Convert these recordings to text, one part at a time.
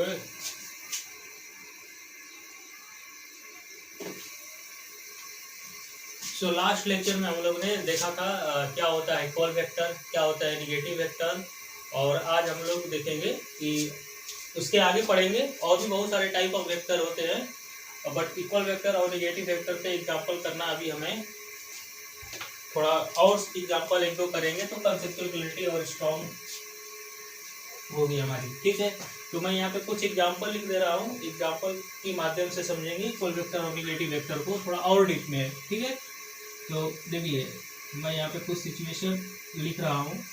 Okay. So last lecture में हम लोग ने देखा था क्या होता है इक्वल वेक्टर, क्या होता है निगेटिव वेक्टर, और आज हम लोग देखेंगे कि उसके आगे पढ़ेंगे और भी बहुत सारे टाइप ऑफ वेक्टर होते हैं, बट इक्वल वेक्टर और निगेटिव वेक्टर पे एग्जांपल करना अभी हमें थोड़ा और एग्जांपल एक दो करेंगे तो कंसेप्चुअल क्लैरिटी और स्ट्रॉन्ग होगी हमारी। ठीक है, तो मैं यहाँ पे कुछ एग्जांपल लिख दे रहा हूँ, एग्जांपल के माध्यम से समझेंगे इक्वल वेक्टर और निगेटिव वेक्टर को थोड़ा और डीप में। ठीक है, तो देखिए मैं यहाँ पे कुछ सिचुएशन लिख रहा हूँ।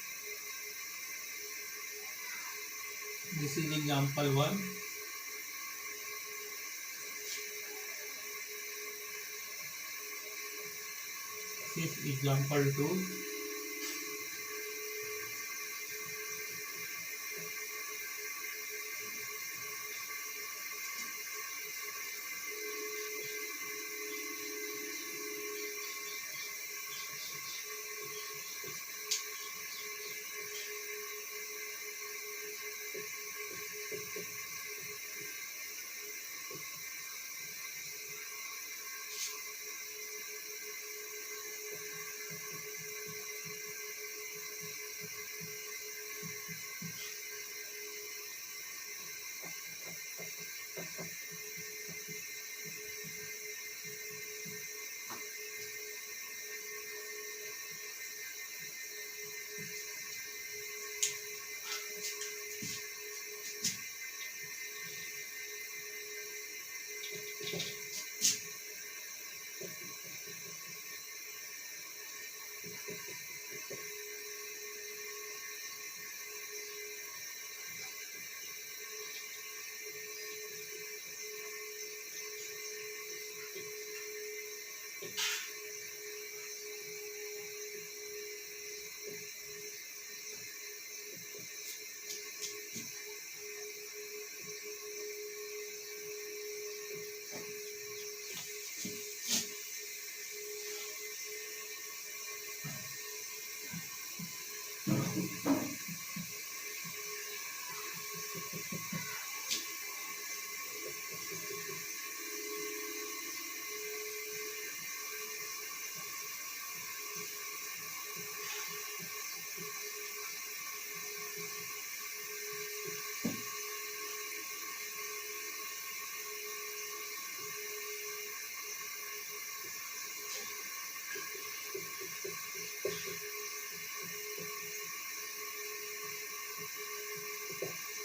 This is example 1, this is example 2,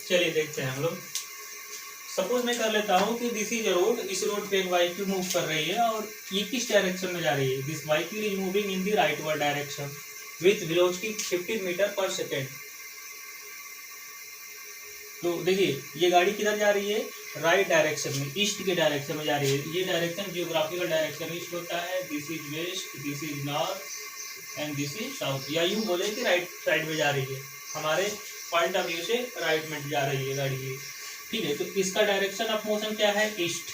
चलिए देखते हैं हम लोग। सपोज मैं कर लेता हूँ कि दिस इज रोड, इस रोड पे एक व्हीकल मूव कर रही है और ये किस डायरेक्शन में जा रही है। This vehicle is moving in the rightward direction with velocity 50 metre पर सेकेंड। तो देखिए ये गाड़ी किधर जा रही है, राइट डायरेक्शन में, ईस्ट के डायरेक्शन में जा रही है। ये डायरेक्शन जियोग्राफिकल डायरेक्शन ईस्ट होता है। This is west, this is north and this is south, या यूँ बोले कि राइट साइड में जा रही है, हमारे पॉइंट ऑफ व्यू से राइट में जा रही है गाड़ी ये। ठीक है, तो इसका डायरेक्शन ऑफ मोशन क्या है, ईस्ट।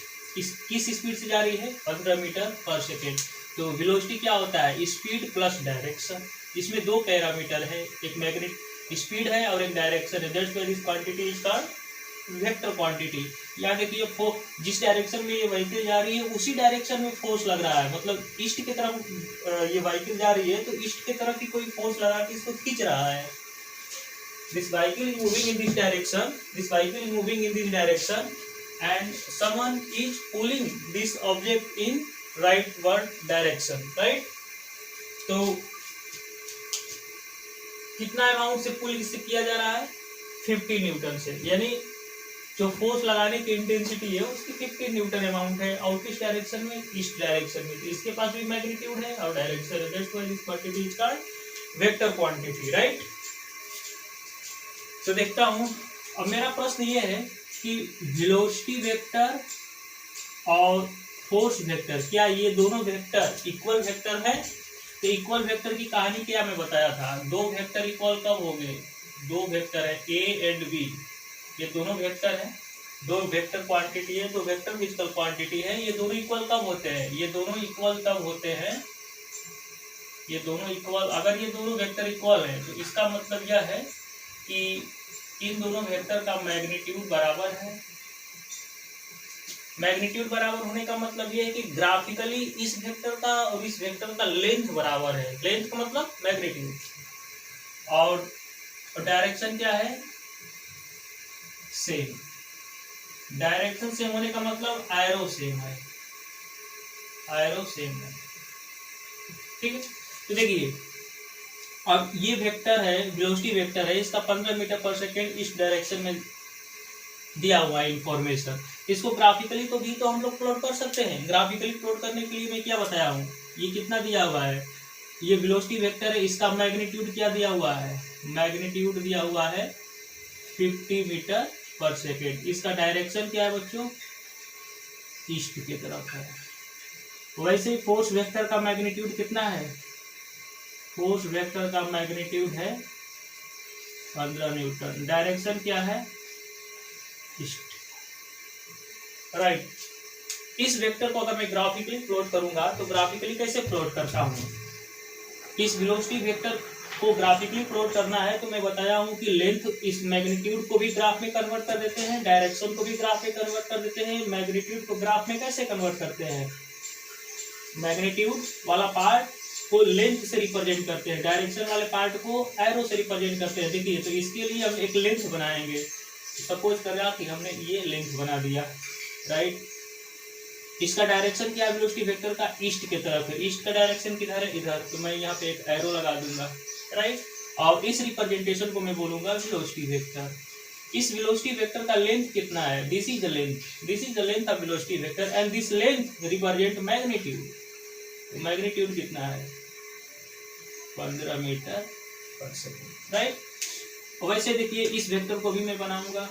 किस स्पीड से जा रही है, 15 मीटर पर सेकेंड। तो वेलोसिटी क्या होता है, स्पीड प्लस डायरेक्शन। इसमें दो पैरामीटर है, एक मैग्नेटिक स्पीड है और एक डायरेक्शन है। That's why this quantity is called vector quantity. यहाँ देखिए जिस डायरेक्शन में ये व्हीकल जा रही है उसी डायरेक्शन में फोर्स लग रहा है, मतलब ईस्ट की तरफ ये व्हीकल जा रही है तो ईस्ट की तरफ ही कोई फोर्स लगा के इसको खींच रहा है। This vehicle is moving in this direction. This vehicle is moving in this direction, and someone is pulling this object in rightward direction. Right? तो कितना अमाउंट से पुल इससे किया जा रहा है, 50 न्यूटन से, यानी जो फोर्स लगाने की इंटेंसिटी है उसकी 50 न्यूटन अमाउंट है, और किस डायरेक्शन में, ईस्ट डायरेक्शन में। तो इसके पास भी मैग्नीट्यूड है और डायरेक्शन है। That's why this quantity is called vector quantity. Right, तो देखता हूं, अब मेरा प्रश्न ये है कि वेलोसिटी वेक्टर और फोर्स वेक्टर, क्या ये दोनों वेक्टर इक्वल वेक्टर है। तो इक्वल वेक्टर की कहानी क्या मैं बताया था, दो वेक्टर इक्वल कब हो गए, दो वेक्टर है ए एंड बी, ये दोनों वेक्टर है, दो वेक्टर क्वांटिटी है, दो वेक्टर फिजिकल क्वांटिटी है। ये दोनों इक्वल कब होते हैं, ये दोनों इक्वल तब होते हैं, ये दोनों इक्वल, अगर ये दोनों वेक्टर इक्वल है तो इसका मतलब यह है कि इन दोनों वेक्टर का मैग्नीट्यूड बराबर है। मैग्नीट्यूड बराबर होने का मतलब ये है कि ग्राफिकली इस वेक्टर का और इस वेक्टर का लेंथ बराबर है। लेंथ का मतलब मैग्नीट्यूड। और डायरेक्शन क्या है? सेम। डायरेक्शन सेम होने का मतलब एरो सेम है। एरो सेम है, ठीक है। तो देखिए अब ये वेक्टर है, वेलोसिटी वेक्टर है, इसका 15 मीटर पर सेकेंड इस डायरेक्शन में दिया हुआ है इंफॉर्मेशन। इसको ग्राफिकली तो भी तो हम लोग प्लॉट कर सकते हैं। ग्राफिकली प्लॉट करने के लिए मैं क्या बताया हूँ, ये कितना दिया हुआ है, ये वेलोसिटी वेक्टर है, इसका मैग्नीट्यूड क्या दिया हुआ है? मैग्नीट्यूड दिया हुआ है 50 मीटर पर सेकेंड। इसका डायरेक्शन क्या है बच्चों? ईस्ट की तरफ है। वैसे ही फोर्स वेक्टर का मैग्नीट्यूड कितना है? फोर्स वेक्टर का मैग्नीट्यूड है 15 न्यूटन। डायरेक्शन क्या है? East, right. इस वेक्टर को अगर मैं ग्राफिकली प्लॉट करूंगा तो ग्राफिकली कैसे प्लॉट करता हूं? इस वेलोसिटी वेक्टर को ग्राफिकली प्लॉट करना है तो मैं बताया हूं कि लेंथ, इस मैग्नीट्यूड को भी ग्राफ में कन्वर्ट कर देते हैं, डायरेक्शन को भी ग्राफ में कन्वर्ट कर देते हैं। मैग्नीट्यूड को ग्राफ में कैसे कन्वर्ट करते हैं? मैग्नीट्यूड वाला पार्ट को लेंथ से रिप्रेजेंट करते हैं, डायरेक्शन वाले पार्ट को एरो से रिप्रेजेंट करते हैं। देखिए तो इसके लिए हम एक लेंथ बनाएंगे। सपोज कर रहा कि हमने ये लेंथ बना दिया, राइट। इसका डायरेक्शन क्या है वेलोसिटी वेक्टर का? ईस्ट की तरफ है। ईस्ट का डायरेक्शन किधर है? इधर। तो मैं यहाँ पे एक एरो लगा दूंगा, राइट। और इस रिप्रेजेंटेशन को मैं बोलूंगा वेलोसिटी वेक्टर। इस वेलोसिटी वेक्टर का लेंथ कितना है? This is the length, this is the length of velocity vector and this length represent magnitude. Magnitude कितना है? 15 मीटर पर सेकेंड, राइट। वैसे देखिए इस वेक्टर को भी मैं बनाऊंगा,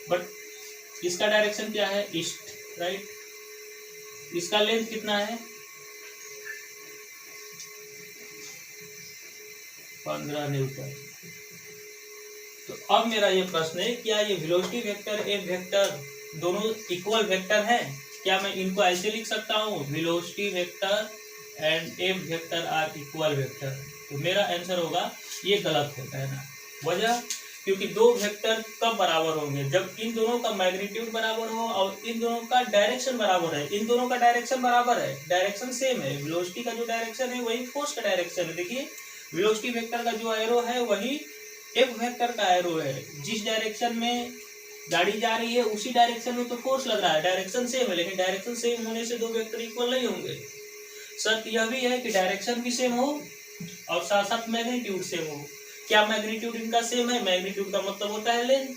बट इसका डायरेक्शन क्या है? East, right. इसका लेंथ कितना है? 15 न्यूटन। तो अब मेरा ये प्रश्न है, क्या ये वेलोसिटी वेक्टर एफ वेक्टर दोनों इक्वल वेक्टर है? क्या मैं इनको ऐसे लिख सकता हूँ, velocity vector and f vector are equal vector? तो मेरा आंसर होगा ये गलत है कहना। वजह, क्योंकि दो वेक्टर कब बराबर होंगे? जब इन दोनों का मैग्नीट्यूड बराबर हो और इन दोनों का डायरेक्शन बराबर है। इन दोनों का डायरेक्शन बराबर है, डायरेक्शन सेम है। वेलोसिटी का जो डायरेक्शन है वही फोर्स का डायरेक्शन है। देखिए वेलोसिटी वेक्टर का जो एरो है वही एफ वेक्टर का एरो है। जिस डायरेक्शन में गाड़ी जा रही है उसी डायरेक्शन में तो फोर्स लग रहा है, डायरेक्शन सेम है। लेकिन डायरेक्शन सेम होने से दो वेक्टर इक्वल नहीं होंगे। शर्त यह भी है कि डायरेक्शन भी सेम हो और साथ साथ मैग्नीट्यूड सेम हो। क्या मैग्नीट्यूड इनका सेम है? मैग्नीट्यूड का मतलब होता है लेंथ।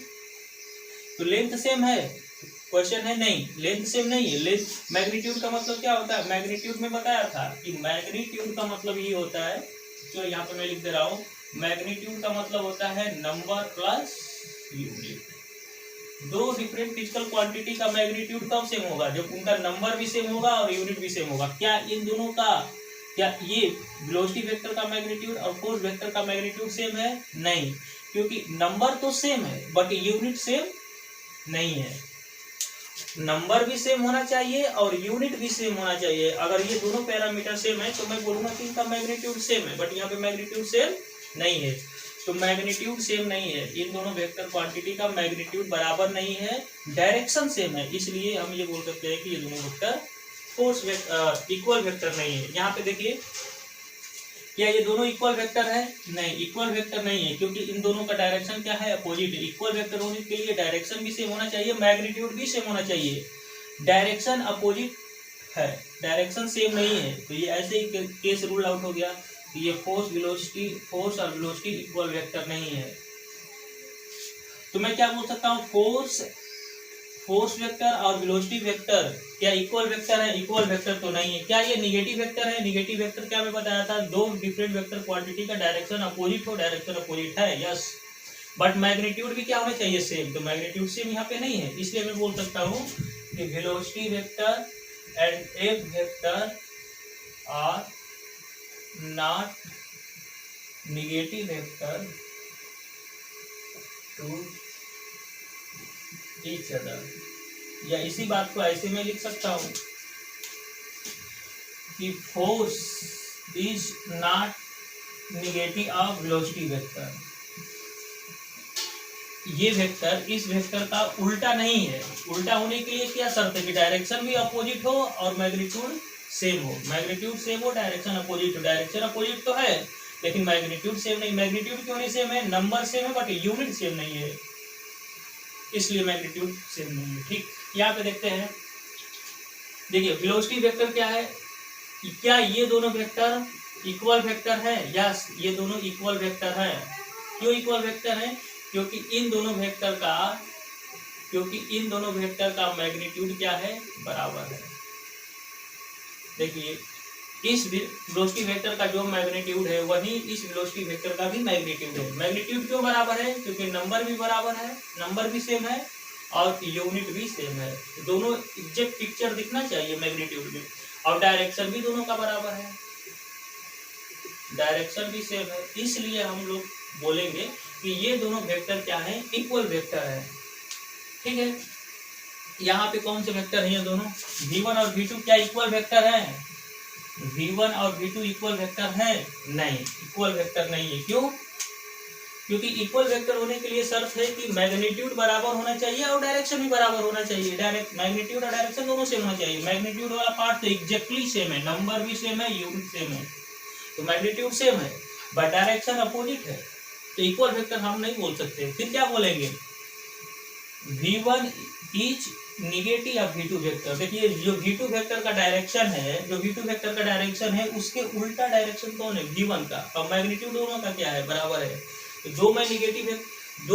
तो लेंथ सेम है? क्वेश्चन है नहीं, लेंथ सेम नहीं है। लेंथ, मैग्नीट्यूड का मतलब क्या होता है? मैग्नीट्यूड में बताया था कि मैग्नीट्यूड का मतलब ये होता है, तो यहाँ पे मैं लिख दे रहा हूँ, मैग्नीट्यूड का मतलब होता है नंबर प्लस यूनिट। दो डिफरेंट फिजिकल क्वांटिटी का मैग्नीट्यूड कब सेम होगा? जब उनका नंबर भी सेम होगा और यूनिट भी सेम होगा। क्या इन दोनों का, क्या ये वेलोसिटी वेक्टर का मैग्नीट्यूड और फोर्स वेक्टर का मैग्नीट्यूड सेम है? नहीं, क्योंकि नंबर तो सेम है बट यूनिट सेम नहीं है। नंबर भी सेम होना चाहिए और यूनिट भी सेम होना चाहिए। अगर ये दोनों पैरामीटर सेम है तो मैं बोलूंगा कि इनका मैग्नीट्यूड सेम है, बट यहाँ पे मैग्नीट्यूड सेम नहीं है। तो मैग्नीट्यूड सेम नहीं है, इन दोनों वेक्टर क्वांटिटी का मैग्नीट्यूड बराबर नहीं है, डायरेक्शन सेम है। इसलिए हम ये बोल सकते हैं कि ये दोनों वेक्टर फोर्स इक्वल वेक्टर नहीं है। यहाँ पे देखिए, क्या ये दोनों इक्वल वेक्टर है? नहीं, इक्वल वेक्टर नहीं है, क्योंकि इन दोनों का डायरेक्शन क्या है? अपोजिट है। इक्वल वेक्टर होने के लिए डायरेक्शन भी सेम होना चाहिए, मैग्नीट्यूड भी सेम होना चाहिए। डायरेक्शन अपोजिट है, डायरेक्शन सेम नहीं है, तो ये ऐसे ही केस रूल आउट हो गया। ये फोर्स वेलोसिटी, फोर्स और वेलोसिटी इक्वल वेक्टर नहीं है। तो मैं क्या बोल सकता हूँ, फोर्स वेक्टर और वेलोसिटी वेक्टर क्या इक्वल वेक्टर है? इक्वल वेक्टर तो नहीं है। क्या ये निगेटिव वेक्टर है? निगेटिव वेक्टर क्या मैं बताया था, दो डिफरेंट वेक्टर क्वांटिटी का डायरेक्शन अपोजिट हो, डायरेक्शन अपोजिट है, यस। बट मैग्नीट्यूड भी क्या होना चाहिए? सेम। तो मैग्नीट्यूड सेम यहाँ पे नहीं है, इसलिए मैं बोल सकता हूँ कि velocity vector and f vector are not negative vector to each other. या इसी बात को ऐसे में लिख सकता हूं कि force is not negative of velocity vector. ये वेक्टर इस वेक्टर का उल्टा नहीं है। उल्टा होने के लिए क्या शर्त है कि डायरेक्शन भी अपोजिट हो और मैग्नीट्यूड सेम हो। मैग्नीट्यूड सेम हो, डायरेक्शन अपोजिट हो। डायरेक्शन अपोजिट तो है लेकिन मैग्नीट्यूड सेम नहीं। मैग्नीट्यूड क्यों नहीं सेम है? नंबर सेम है बट यूनिट सेम नहीं है, इसलिए मैग्नीट्यूड सेम नहीं है। ठीक, यहाँ पे देखते हैं। देखिए वेलोसिटी वेक्टर क्या है, क्या ये दोनों वेक्टर इक्वल वेक्टर है? यस, ये दोनों इक्वल वेक्टर है। क्यों इक्वल वेक्टर है? क्योंकि इन दोनों वेक्टर का मैग्नीट्यूड क्या है? बराबर है। देखिए इस वेलोसिटी वेक्टर का जो मैग्नीट्यूड है वही इस वेलोसिटी वेक्टर का भी मैग्नीट्यूड है। मैग्नीट्यूड क्यों बराबर है? क्योंकि नंबर भी बराबर है, नंबर भी सेम है और यूनिट भी सेम है। दोनों एग्जैक्ट पिक्चर दिखना चाहिए मैग्नीट्यूड में। और डायरेक्शन भी दोनों का बराबर है, डायरेक्शन भी सेम है, इसलिए हम लोग बोलेंगे कि ये दोनों वेक्टर क्या है? इक्वल वेक्टर है। ठीक है, यहाँ पे कौन से वेक्टर है? ये दोनों v1 और v2 क्या इक्वल वेक्टर है? v1 और v2 इक्वल वेक्टर है? नहीं, इक्वल वेक्टर नहीं है। क्यों? क्योंकि इक्वल वेक्टर होने के लिए शर्त है कि मैग्नीट्यूड बराबर होना चाहिए और डायरेक्शन भी बराबर होना चाहिए। डायरेक्ट मैग्नीट्यूड और डायरेक्शन दोनों सेम होना चाहिए। मैग्नीट्यूड वाला पार्ट तो एग्जैक्टली सेम है, नंबर भी सेम है, यूनिट सेम है, तो मैग्नीट्यूड सेम है बट डायरेक्शन अपोजिट है, तो इक्वल वेक्टर हम नहीं बोल सकते। फिर क्या बोलेंगे? v1 is negative of v2 vector. देखिए जो v2 वेक्टर का डायरेक्शन है, उसके उल्टा डायरेक्शन कौन है? v1 का। और मैग्नीट्यूड दोनों का क्या है? बराबर है। तो दो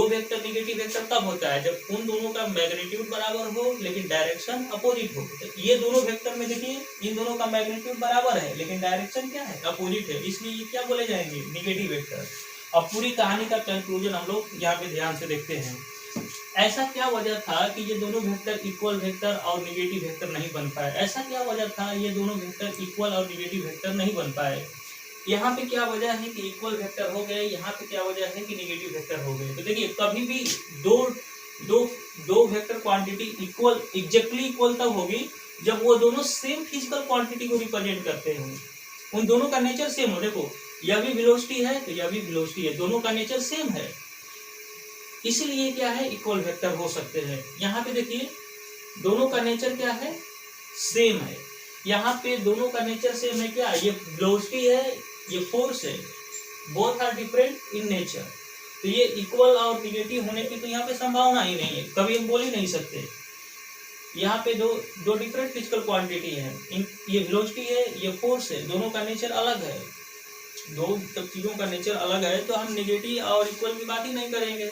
वेक्टर निगेटिव वेक्टर तब होता है जब उन दोनों का मैग्नीट्यूड बराबर हो लेकिन डायरेक्शन अपोजिट हो। तो ये दोनों वेक्टर में देखिए इन दोनों का मैग्नीट्यूड बराबर है लेकिन डायरेक्शन क्या है? अपोजिट है, इसलिए ये क्या बोले जाएंगे? Negative vector. अब पूरी कहानी का कंक्लूजन हम लोग यहाँ पे ध्यान से देखते हैं। ऐसा क्या वजह था कि ये दोनों वेक्टर इक्वल वेक्टर और निगेटिव वेक्टर नहीं बन पाए? ऐसा क्या वजह था ये दोनों वेक्टर इक्वल और निगेटिव वेक्टर नहीं बन पाए? यहाँ पे क्या वजह है कि इक्वल वेक्टर हो गए, यहाँ पे क्या वजह है कि निगेटिव वेक्टर हो गए? तो देखिए कभी भी दो दो दो vector quantity equal exactly equal तब होगी जब वो दोनों सेम फिजिकल क्वांटिटी को रिप्रेजेंट करते हों, उन दोनों का नेचर सेम हो। देखो यह भी वेलोसिटी है तो यह भी वेलोसिटी है, दोनों का नेचर सेम है, इसीलिए क्या है? इक्वल वेक्टर हो सकते हैं। यहाँ पे देखिए दोनों का नेचर क्या है? सेम है। यहाँ पे दोनों का नेचर सेम है क्या? ये वेलोसिटी है, ये फोर्स है, both are different in nature. तो ये इक्वल और निगेटिव होने की तो यहाँ पे संभावना ही नहीं है, कभी हम बोल ही नहीं सकते। यहाँ पे दो डिफरेंट फिजिकल क्वांटिटी है, ये वेलोसिटी है, ये फोर्स है, दोनों का नेचर अलग है, दो चीजों का नेचर अलग है, तो हम निगेटिव और इक्वल की बात ही नहीं करेंगे।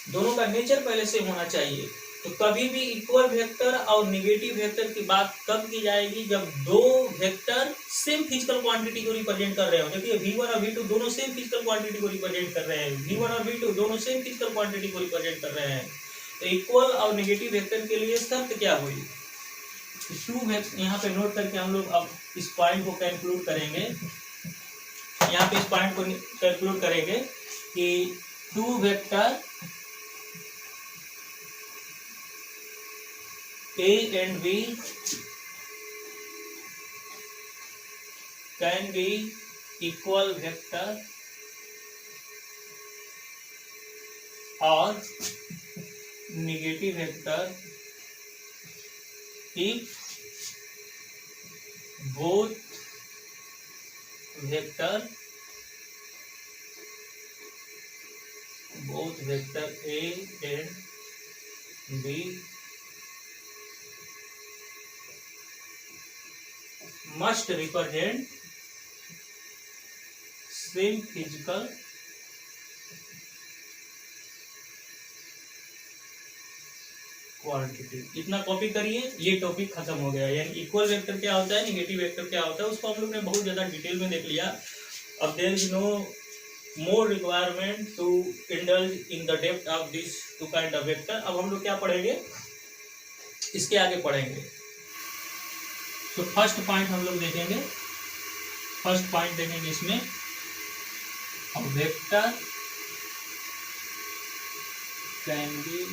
दोनों का नेचर पहले से होना चाहिए। तो कभी भी इक्वल वेक्टर और निगेटिव वेक्टर की बात कब की जाएगी? जब दो वेक्टर सेम फिजिकल क्वांटिटी को रिप्रेजेंट कर रहे हो। देखिए v1 और v2 दोनों सेम फिजिकल क्वांटिटी को रिप्रेजेंट कर रहे हैं, v1 और v2 दोनों सेम फिजिकल क्वांटिटी को रिप्रेजेंट कर रहे हैं। तो इक्वल और निगेटिव वेक्टर के लिए शर्त क्या हुई? यहाँ पे नोट करके हम लोग अब इस पॉइंट को कंक्लूड करेंगे। यहाँ पे इस पॉइंट को कंक्लूड करेंगे कि two vector A and B can be equal vector or negative vector if both vector A and B must represent same physical quantity. इतना कॉपी करिए, ये टॉपिक खत्म हो गया। यानी इक्वल वेक्टर क्या होता है, निगेटिव वेक्टर क्या होता है, उसको हम लोग ने बहुत ज्यादा डिटेल में देख लिया। अब there is no more requirement to indulge in the depth of this two kind of vector. अब हम लोग क्या पढ़ेंगे, इसके आगे पढ़ेंगे। तो फर्स्ट पॉइंट हम लोग देखेंगे, फर्स्ट पॉइंट देखेंगे इसमें, अब वेक्टर कैन बी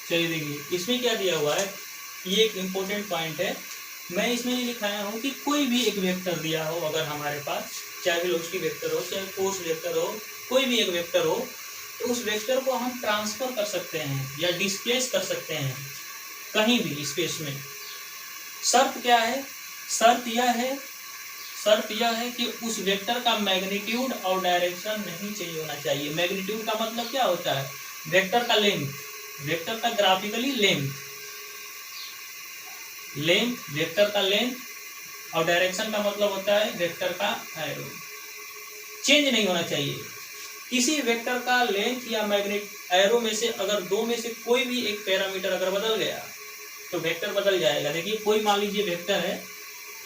चलिए देखिए इसमें क्या दिया हुआ है, ये एक इम्पोर्टेंट पॉइंट है। मैं इसमें ये लिखाया हूँ कि कोई भी एक वेक्टर दिया हो अगर हमारे पास, चाहे वेलोसिटी वेक्टर हो, चाहे फोर्स वेक्टर हो, कोई भी एक वेक्टर हो, तो उस वेक्टर को हम ट्रांसफर कर सकते हैं या डिस्प्लेस कर सकते हैं कहीं भी स्पेस में। शर्त क्या है? शर्त यह है कि उस वेक्टर का मैग्नीट्यूड और डायरेक्शन नहीं चाहिए होना चाहिए। मैग्नीट्यूड का मतलब क्या होता है? वेक्टर का लेंथ, वेक्टर का ग्राफिकली लेंथ, वेक्टर का लेंथ, और डायरेक्शन का मतलब होता है वेक्टर का एरो। चेंज नहीं होना चाहिए। किसी वेक्टर का लेंथ या मैग्नेट एरो में से अगर दो में से कोई भी एक पैरामीटर अगर बदल गया तो वेक्टर बदल जाएगा। देखिए कोई मान लीजिए वेक्टर है,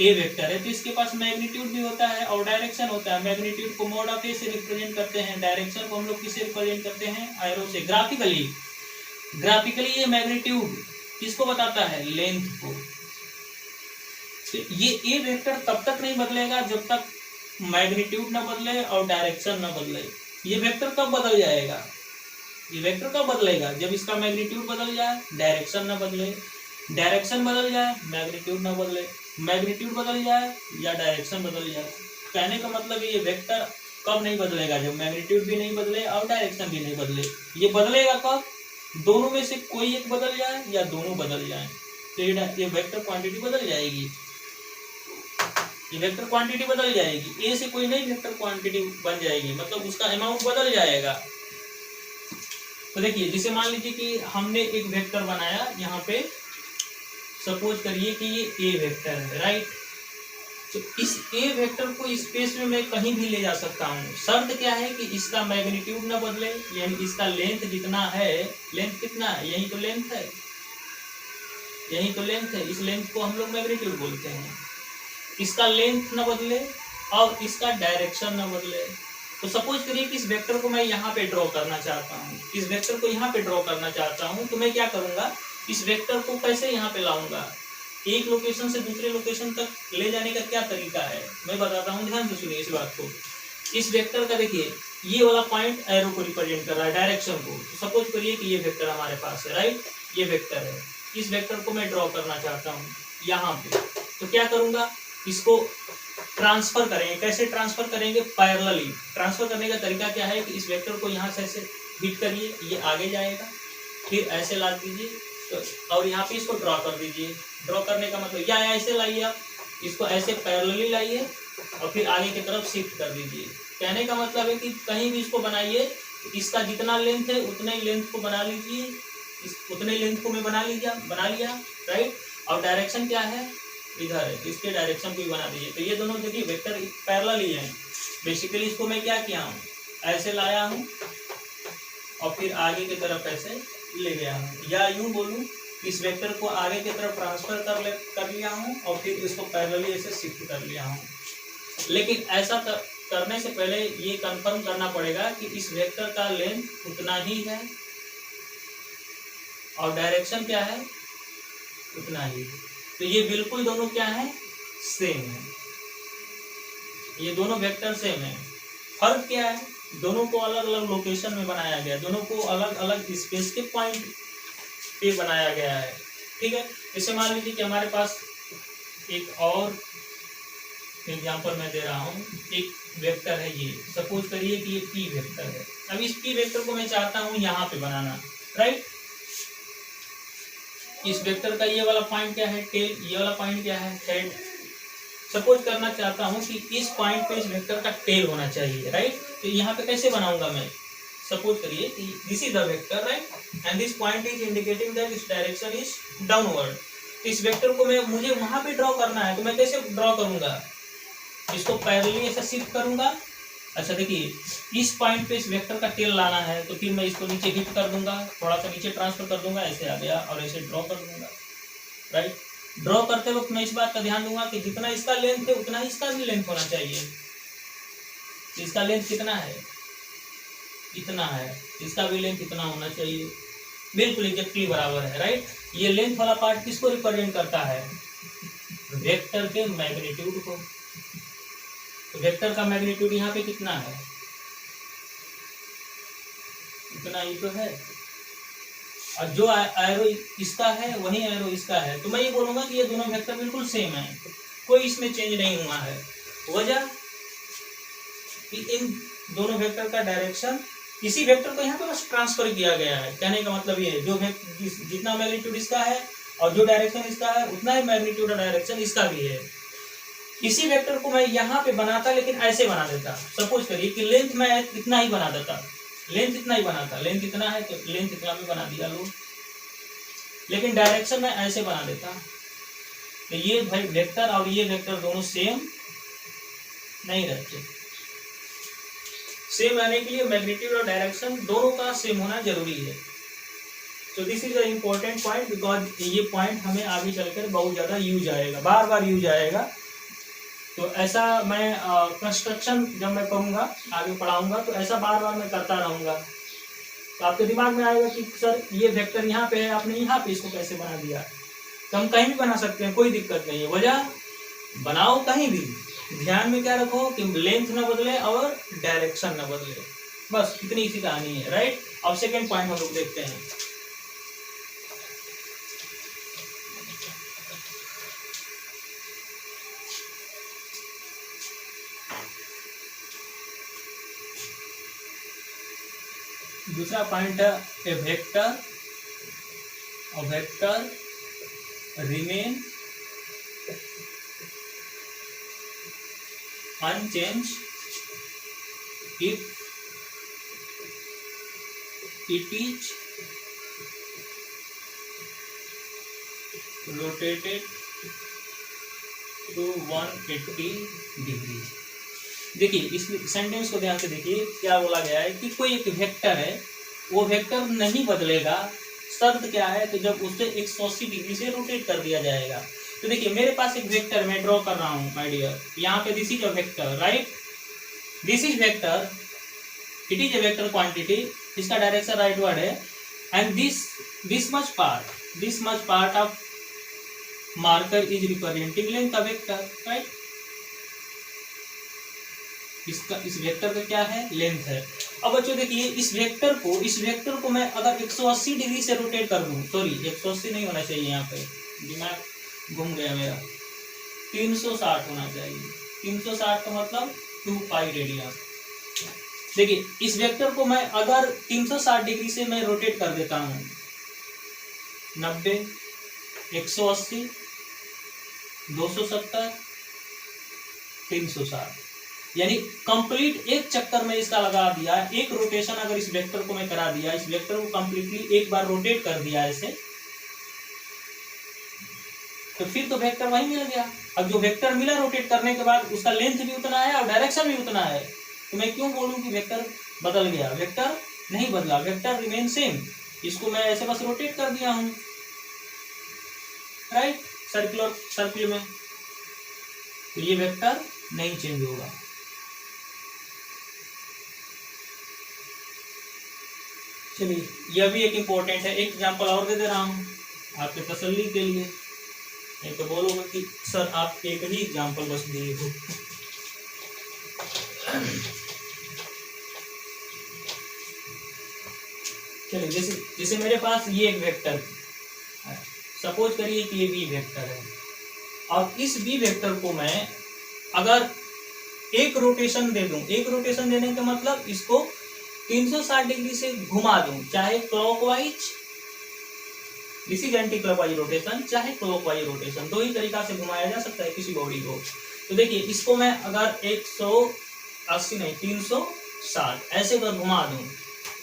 ए वेक्टर है, तो इसके पास मैग्नीट्यूड भी होता है और डायरेक्शन होता है। मैग्नीट्यूड को मोड ऑफ ए से रिप्रेजेंट करते हैं, डायरेक्शन को हम लोग किससे रिप्रेजेंट करते हैं? एरो से। ग्राफिकली ये मैग्नीट्यूड किसको बताता है? लेंथ को। तो ये ए वेक्टर तब तक नहीं बदलेगा जब तक मैग्नीट्यूड ना बदले और डायरेक्शन ना बदले। ये वेक्टर कब बदल जाएगा? ये वेक्टर कब बदलेगा? जब इसका मैग्नीट्यूड बदल जाए, डायरेक्शन ना बदले। डायरेक्शन बदल जाए, मैग्नीट्यूड ना बदले। मैग्नीट्यूड बदल जाए या डायरेक्शन बदल जाए। कहने का मतलब ये वेक्टर कब नहीं बदलेगा? जब मैग्नीट्यूड भी नहीं बदले और डायरेक्शन भी नहीं बदले। ये बदलेगा कब? दोनों में से कोई एक बदल जाए या दोनों बदल जाए, तो ये वेक्टर क्वांटिटी बदल जाएगी। ये वेक्टर क्वांटिटी बदल जाएगी। ए से कोई नई वेक्टर क्वांटिटी बन जाएगी, मतलब उसका अमाउंट बदल जाएगा। तो देखिए जैसे मान लीजिए कि हमने एक वेक्टर बनाया, यहाँ पे सपोज करिए कि ये ए वेक्टर है, राइट। तो इस ए वेक्टर को स्पेस में मैं कहीं भी ले जा सकता हूँ। शर्त क्या है कि इसका मैग्नीट्यूड ना बदले, यानी इसका लेंथ जितना है, लेंथ कितना है? यही तो लेंथ है, यही तो लेंथ है। इस लेंथ को हम लोग मैग्नीट्यूड बोलते हैं। इसका लेंथ ना बदले और इसका डायरेक्शन ना बदले। तो सपोज करिए कि इस वेक्टर को मैं यहाँ पे ड्रॉ करना चाहता हूँ, इस वेक्टर को यहाँ पे ड्रॉ करना चाहता हूँ, तो मैं क्या करूँगा? इस वेक्टर को कैसे यहाँ पे लाऊंगा? एक लोकेशन से दूसरे लोकेशन तक ले जाने का क्या तरीका है मैं बताता हूँ, ध्यान से सुनिए इस बात को। इस वेक्टर का देखिए ये वाला पॉइंट एरो को रिप्रेजेंट कर रहा है, डायरेक्शन को। तो सपोज करिए कि ये वेक्टर हमारे पास है, राइट। ये वेक्टर है, इस वेक्टर को मैं ड्रॉ करना चाहता हूँ यहाँ पे। तो क्या करूँगा? इसको ट्रांसफर करेंगे। कैसे ट्रांसफर करेंगे? पैरेलली। ट्रांसफर करने का तरीका क्या है कि इस वेक्टर को यहाँ से ऐसे हिट करिए, ये आगे जाएगा, फिर ऐसे ला दीजिए, तो और यहाँ पे इसको ड्रॉ कर दीजिए। ड्रॉ करने का मतलब या ऐसे लाइए, आप इसको ऐसे पैरेलली लाइए और फिर आगे की तरफ शिफ्ट कर दीजिए। कहने का मतलब है कि कहीं भी इसको बनाइए, इसका जितना लेंथ है उतने ही लेंथ को बना लीजिए, उतने लेंथ को मैं बना लिया, राइट। और डायरेक्शन क्या है? इधर है, इसके डायरेक्शन को भी बना दीजिए। तो ये दोनों देखिए वेक्टर पैरेलल ही है। बेसिकली इसको मैं क्या किया हूँ? ऐसे लाया हूँ और फिर आगे की तरफ ऐसे ले गया हूँ, या यूं बोलूँ इस वेक्टर को आगे की तरफ ट्रांसफर कर लिया हूँ और फिर इसको पैरेलली ऐसे शिफ्ट कर लिया हूँ। लेकिन ऐसा करने से पहले ये कंफर्म करना पड़ेगा कि इस वेक्टर का लेंथ उतना ही है और डायरेक्शन क्या है? उतना ही। तो ये बिल्कुल दोनों क्या है? सेम है। ये दोनों वेक्टर सेम है। फर्क क्या है? दोनों को अलग अलग लोकेशन में बनाया गया, दोनों को अलग अलग स्पेस के पॉइंट पे बनाया गया है, ठीक है। जैसे मान लीजिए कि हमारे पास एक और एग्जांपल मैं दे रहा हूँ। एक वेक्टर है, ये सपोज करिए कि ये पी वेक्टर है। अब इस पी वेक्टर को मैं चाहता हूँ यहाँ पे बनाना, राइट। इस वेक्टर का ये वाला पॉइंट क्या है? टेल। ये वाला पॉइंट क्या है? हेड। सपोज करना चाहता हूँ कि इस पॉइंट पे इस वेक्टर का टेल होना चाहिए, राइट। तो यहाँ पे कैसे बनाऊंगा मैं? सपोज करिए कि this is the vector, right, and this point is indicating that this direction is downward. इस वेक्टर को मैं मुझे वहां पे ड्रॉ करना है, तो मैं कैसे ड्रॉ करूंगा? इसको पैरेलली ऐसा शिफ्ट करूंगा। अच्छा देखिए, इस पॉइंट पे इस वेक्टर का टेल लाना है, तो फिर मैं इसको नीचे हिट कर दूंगा, थोड़ा सा नीचे ट्रांसफर कर दूंगा, ऐसे आ गया और ऐसे ड्रॉ कर दूंगा, राइट। ड्रॉ करते वक्त मैं इस बात का ध्यान दूंगा कि जितना इसका लेंथ है उतना ही इसका भी लेंथ होना चाहिए। इसका लेंथ कितना है? इतना है, इसका भी लेंथ इतना होना चाहिए, बिल्कुल एग्जैक्टली बराबर है, राइट। ये लेंथ वाला पार्ट किसको रिप्रेजेंट करता है? वेक्टर के मैग्नीट्यूड को। तो वेक्टर का मैग्नीट्यूड यहाँ पे कितना है? इतना ही तो है। और जो एरो इसका है वही एरो इसका है, तो मैं ये बोलूंगा कि ये दोनों वेक्टर बिल्कुल सेम है, कोई इसमें चेंज नहीं हुआ है। वजह कि इन दोनों वेक्टर का डायरेक्शन, इसी वेक्टर को यहाँ पे बस ट्रांसफर किया गया है। कहने का मतलब ये है, जो जितना मैग्नीट्यूड इसका है और जो डायरेक्शन इसका है उतना ही मैग्नीट्यूड और डायरेक्शन इसका भी है। इसी वेक्टर को मैं यहाँ पे बनाता, लेकिन ऐसे बना देता। सपोज करिए कि लेंथ मैं इतना ही बना देता, लेंथ इतना ही बनाता, लेंथ इतना है तो लेंथ इतना भी बना दिया लो, लेकिन डायरेक्शन मैं ऐसे बना देता। तो ये भाई वेक्टर और ये वेक्टर दोनों सेम नहीं रहते। सेम आने के लिए मैग्नीट्यूड और डायरेक्शन दोनों का सेम होना जरूरी है। तो this is a important point, because ये पॉइंट हमें आगे चलकर बहुत ज्यादा यूज आएगा, बार बार यूज आएगा। तो ऐसा मैं कंस्ट्रक्शन जब मैं करूँगा, आगे पढ़ाऊंगा, तो ऐसा बार बार मैं करता रहूँगा। तो आपके दिमाग में आएगा कि सर ये वेक्टर यहाँ पे है, आपने यहाँ पे इसको कैसे बना दिया। तो हम कहीं भी बना सकते हैं, कोई दिक्कत नहीं है। वजह बनाओ कहीं भी, ध्यान में क्या रखो कि लेंथ न बदले और डायरेक्शन न बदले, बस इतनी सी कहानी है, राइट। अब सेकेंड पॉइंट हम लोग देखते हैं। दूसरा पॉइंट है a vector remain unchanged if it is rotated to 180 degree. देखिए इस सेंटेंस को ध्यान से देखिए, क्या बोला गया है कि कोई एक वेक्टर है, वो वेक्टर नहीं बदलेगा, शर्त क्या है, तो जब उसे 180 डिग्री से रोटेट कर दिया जाएगा। तो देखिए मेरे पास एक वेक्टर मैं ड्रॉ कर रहा हूँ माय डियर, यहाँ पे this is a vector, right, this is vector, it is a vector quantity, इसका डायरेक्शन राइटवर्ड है, and this much part of marker is representing length of vector, right. इस vector का क्या है, लेंथ है। अब बच्चों देखिए इस वेक्टर को मैं अगर 180 डिग्री से रोटेट कर दूं, सॉरी 180 नहीं होना चाहिए, यहाँ पे दिमाग घूम गया मेरा, 360 होना चाहिए। 360 का मतलब 2 पाई रेडियन। देखिए इस वेक्टर को मैं अगर 360 डिग्री से मैं रोटेट कर देता हूँ, 90, 180, 270, 360, यानी कंप्लीट एक चक्कर में इसका लगा दिया, एक रोटेशन अगर इस वेक्टर को मैं करा दिया, इस वेक्टर को कंप्लीटली एक बार रोटेट कर दिया ऐसे, तो फिर तो वेक्टर वही मिल गया। अब जो वेक्टर मिला रोटेट करने के बाद, उसका लेंथ भी उतना है और डायरेक्शन भी उतना है, तो मैं क्यों बोलूं कि वेक्टर बदल गया। वेक्टर नहीं बदला, वेक्टर रिमेन सेम। इसको मैं ऐसे बस रोटेट कर दिया हूं, राइट, सर्किल में, तो ये वेक्टर नहीं चेंज होगा। चलिए यह भी एक इम्पोर्टेंट है, एक एग्जांपल और दे रहा हूं आपके तसल्ली के लिए, नहीं तो बोलोगे कि सर आप एक ही एग्जांपल बस दिए हो। चलिए जैसे मेरे पास ये एक वेक्टर है, सपोज करिए कि ये बी वेक्टर है, और इस बी वेक्टर को मैं अगर एक रोटेशन दे दूं, एक रोटेशन देने का मतलब इसको 360 डिग्री से घुमा दूं, चाहे clockwise, this is anti clockwise rotation, चाहे क्लॉकवाइज रोटेशन, दो ही तरीका से घुमाया जा सकता है किसी बॉडी को। तो देखिए इसको मैं अगर 180 नहीं 360 ऐसे अगर घुमा दूं,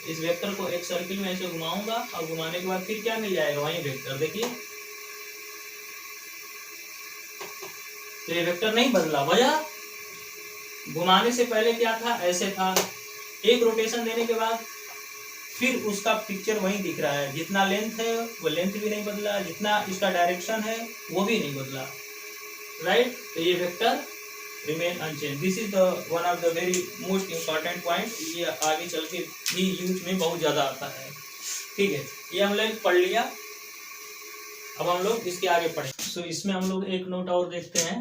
इस वेक्टर को एक सर्किल में ऐसे घुमाऊंगा, और घुमाने के बाद फिर क्या मिल जाएगा, वही वेक्टर। देखिए तो ये वेक्टर नहीं बदला, वजह घुमाने से पहले क्या था, ऐसे था, एक रोटेशन देने के बाद फिर उसका पिक्चर वही दिख रहा है, जितना लेंथ है वो लेंथ भी नहीं बदला, जितना इसका डायरेक्शन है वो भी नहीं बदला, राइट। तो ये vector remain unchange. This is the one of the very most important point, ये आगे चल के भी यूज में बहुत ज्यादा आता है, ठीक है। ये हम लोग पढ़ लिया, अब हम लोग इसके आगे पढ़े। सो इसमें हम लोग एक नोट और देखते हैं,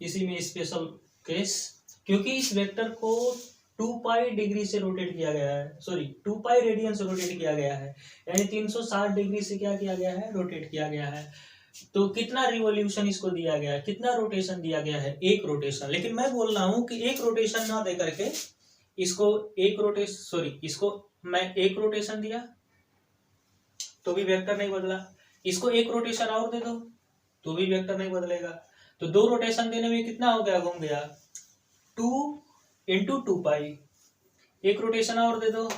इसी में स्पेशल केस, क्योंकि इस वेक्टर को 2 पाई डिग्री से रोटेट किया गया है, सॉरी 2 पाई रेडियन से रोटेट किया गया है, यानी 360 डिग्री से क्या किया गया है, रोटेट किया गया है। तो कितना रिवॉल्यूशन इसको दिया गया है, कितना रोटेशन दिया गया है, एक रोटेशन। लेकिन मैं बोल रहा हूं कि एक रोटेशन ना दे करके इसको इसको मैं एक रोटेशन दिया तो भी वेक्टर नहीं बदला, इसको एक रोटेशन और दे दो तो भी वेक्टर नहीं बदलेगा। तो 2 रोटेशन देने में कितना हो गया, घूम गया 2 इंटू 2 पाई, एक रोटेशन और दे दो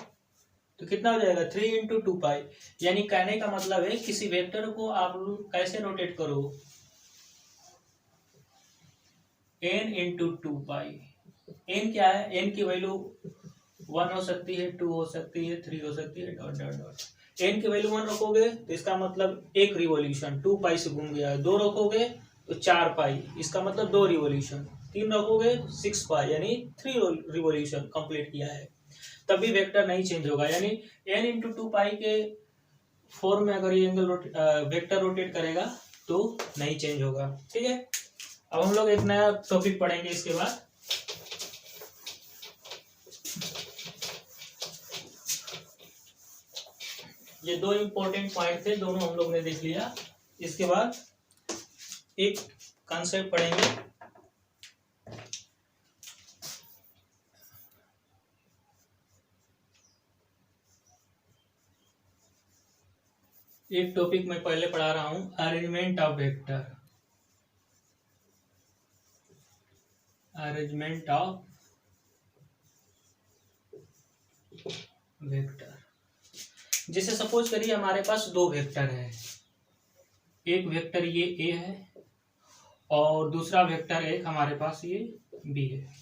तो कितना हो जाएगा 3 इंटू 2 पाई। यानी कहने का मतलब है किसी वेक्टर को आप कैसे रोटेट करो, n इंटू 2 पाई। n क्या है, n की वैल्यू 1 हो सकती है, 2 हो सकती है, 3 हो सकती है, डॉट डॉट डॉट। n की वैल्यू 1 रखोगे तो इसका मतलब एक रिवॉल्यूशन 2 पाई से घूम गया, 2 रखोगे तो 4 पाई, इसका मतलब 2 रिवॉल्यूशन, 3 रखोगे 6 पाई, यानी 3 रिवॉल्यूशन कंप्लीट किया है, तब भी वेक्टर नहीं चेंज होगा। यानी n इंटू 2 पाई के फॉर्म में अगर ये एंगल वेक्टर रोटेट करेगा तो नहीं चेंज होगा। ठीक है, अब हम लोग एक नया टॉपिक पढ़ेंगे इसके बाद। ये 2 इंपॉर्टेंट पॉइंट थे, दोनों हम लोग ने देख लिया। इसके बाद एक कॉन्सेप्ट पढ़ेंगे, एक टॉपिक मैं पहले पढ़ा रहा हूं, arrangement of vector. Arrangement of vector, जैसे सपोज करिए हमारे पास 2 वेक्टर है, एक वेक्टर ये ए है और दूसरा वेक्टर एक हमारे पास ये बी है।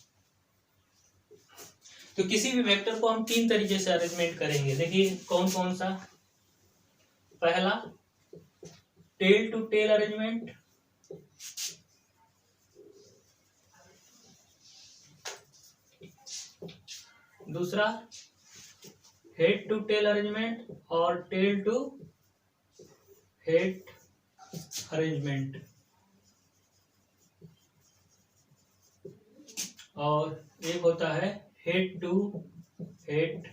तो किसी भी वेक्टर को हम 3 तरीके से अरेंजमेंट करेंगे। देखिए कौन कौन सा, पहला टेल टू टेल अरेंजमेंट, दूसरा हेड टू टेल अरेंजमेंट और टेल टू हेड अरेंजमेंट, और एक होता है हेड टू हेड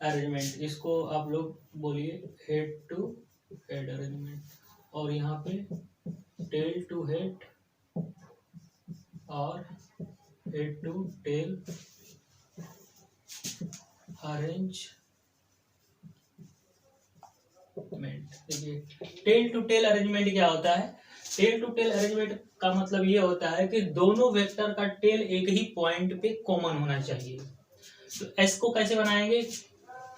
अरेंजमेंट, इसको आप लोग बोलिए हेड टू हेड अरेंजमेंट, और यहाँ पे टेल टू हेड और हेड टू टेल अरेंजमेंट। देखिए टेल टू टेल अरेंजमेंट क्या होता है, टेल टू टेल अरेंजमेंट का मतलब ये होता है कि दोनों वेक्टर का टेल एक ही पॉइंट पे कॉमन होना चाहिए। तो एस को कैसे बनाएंगे,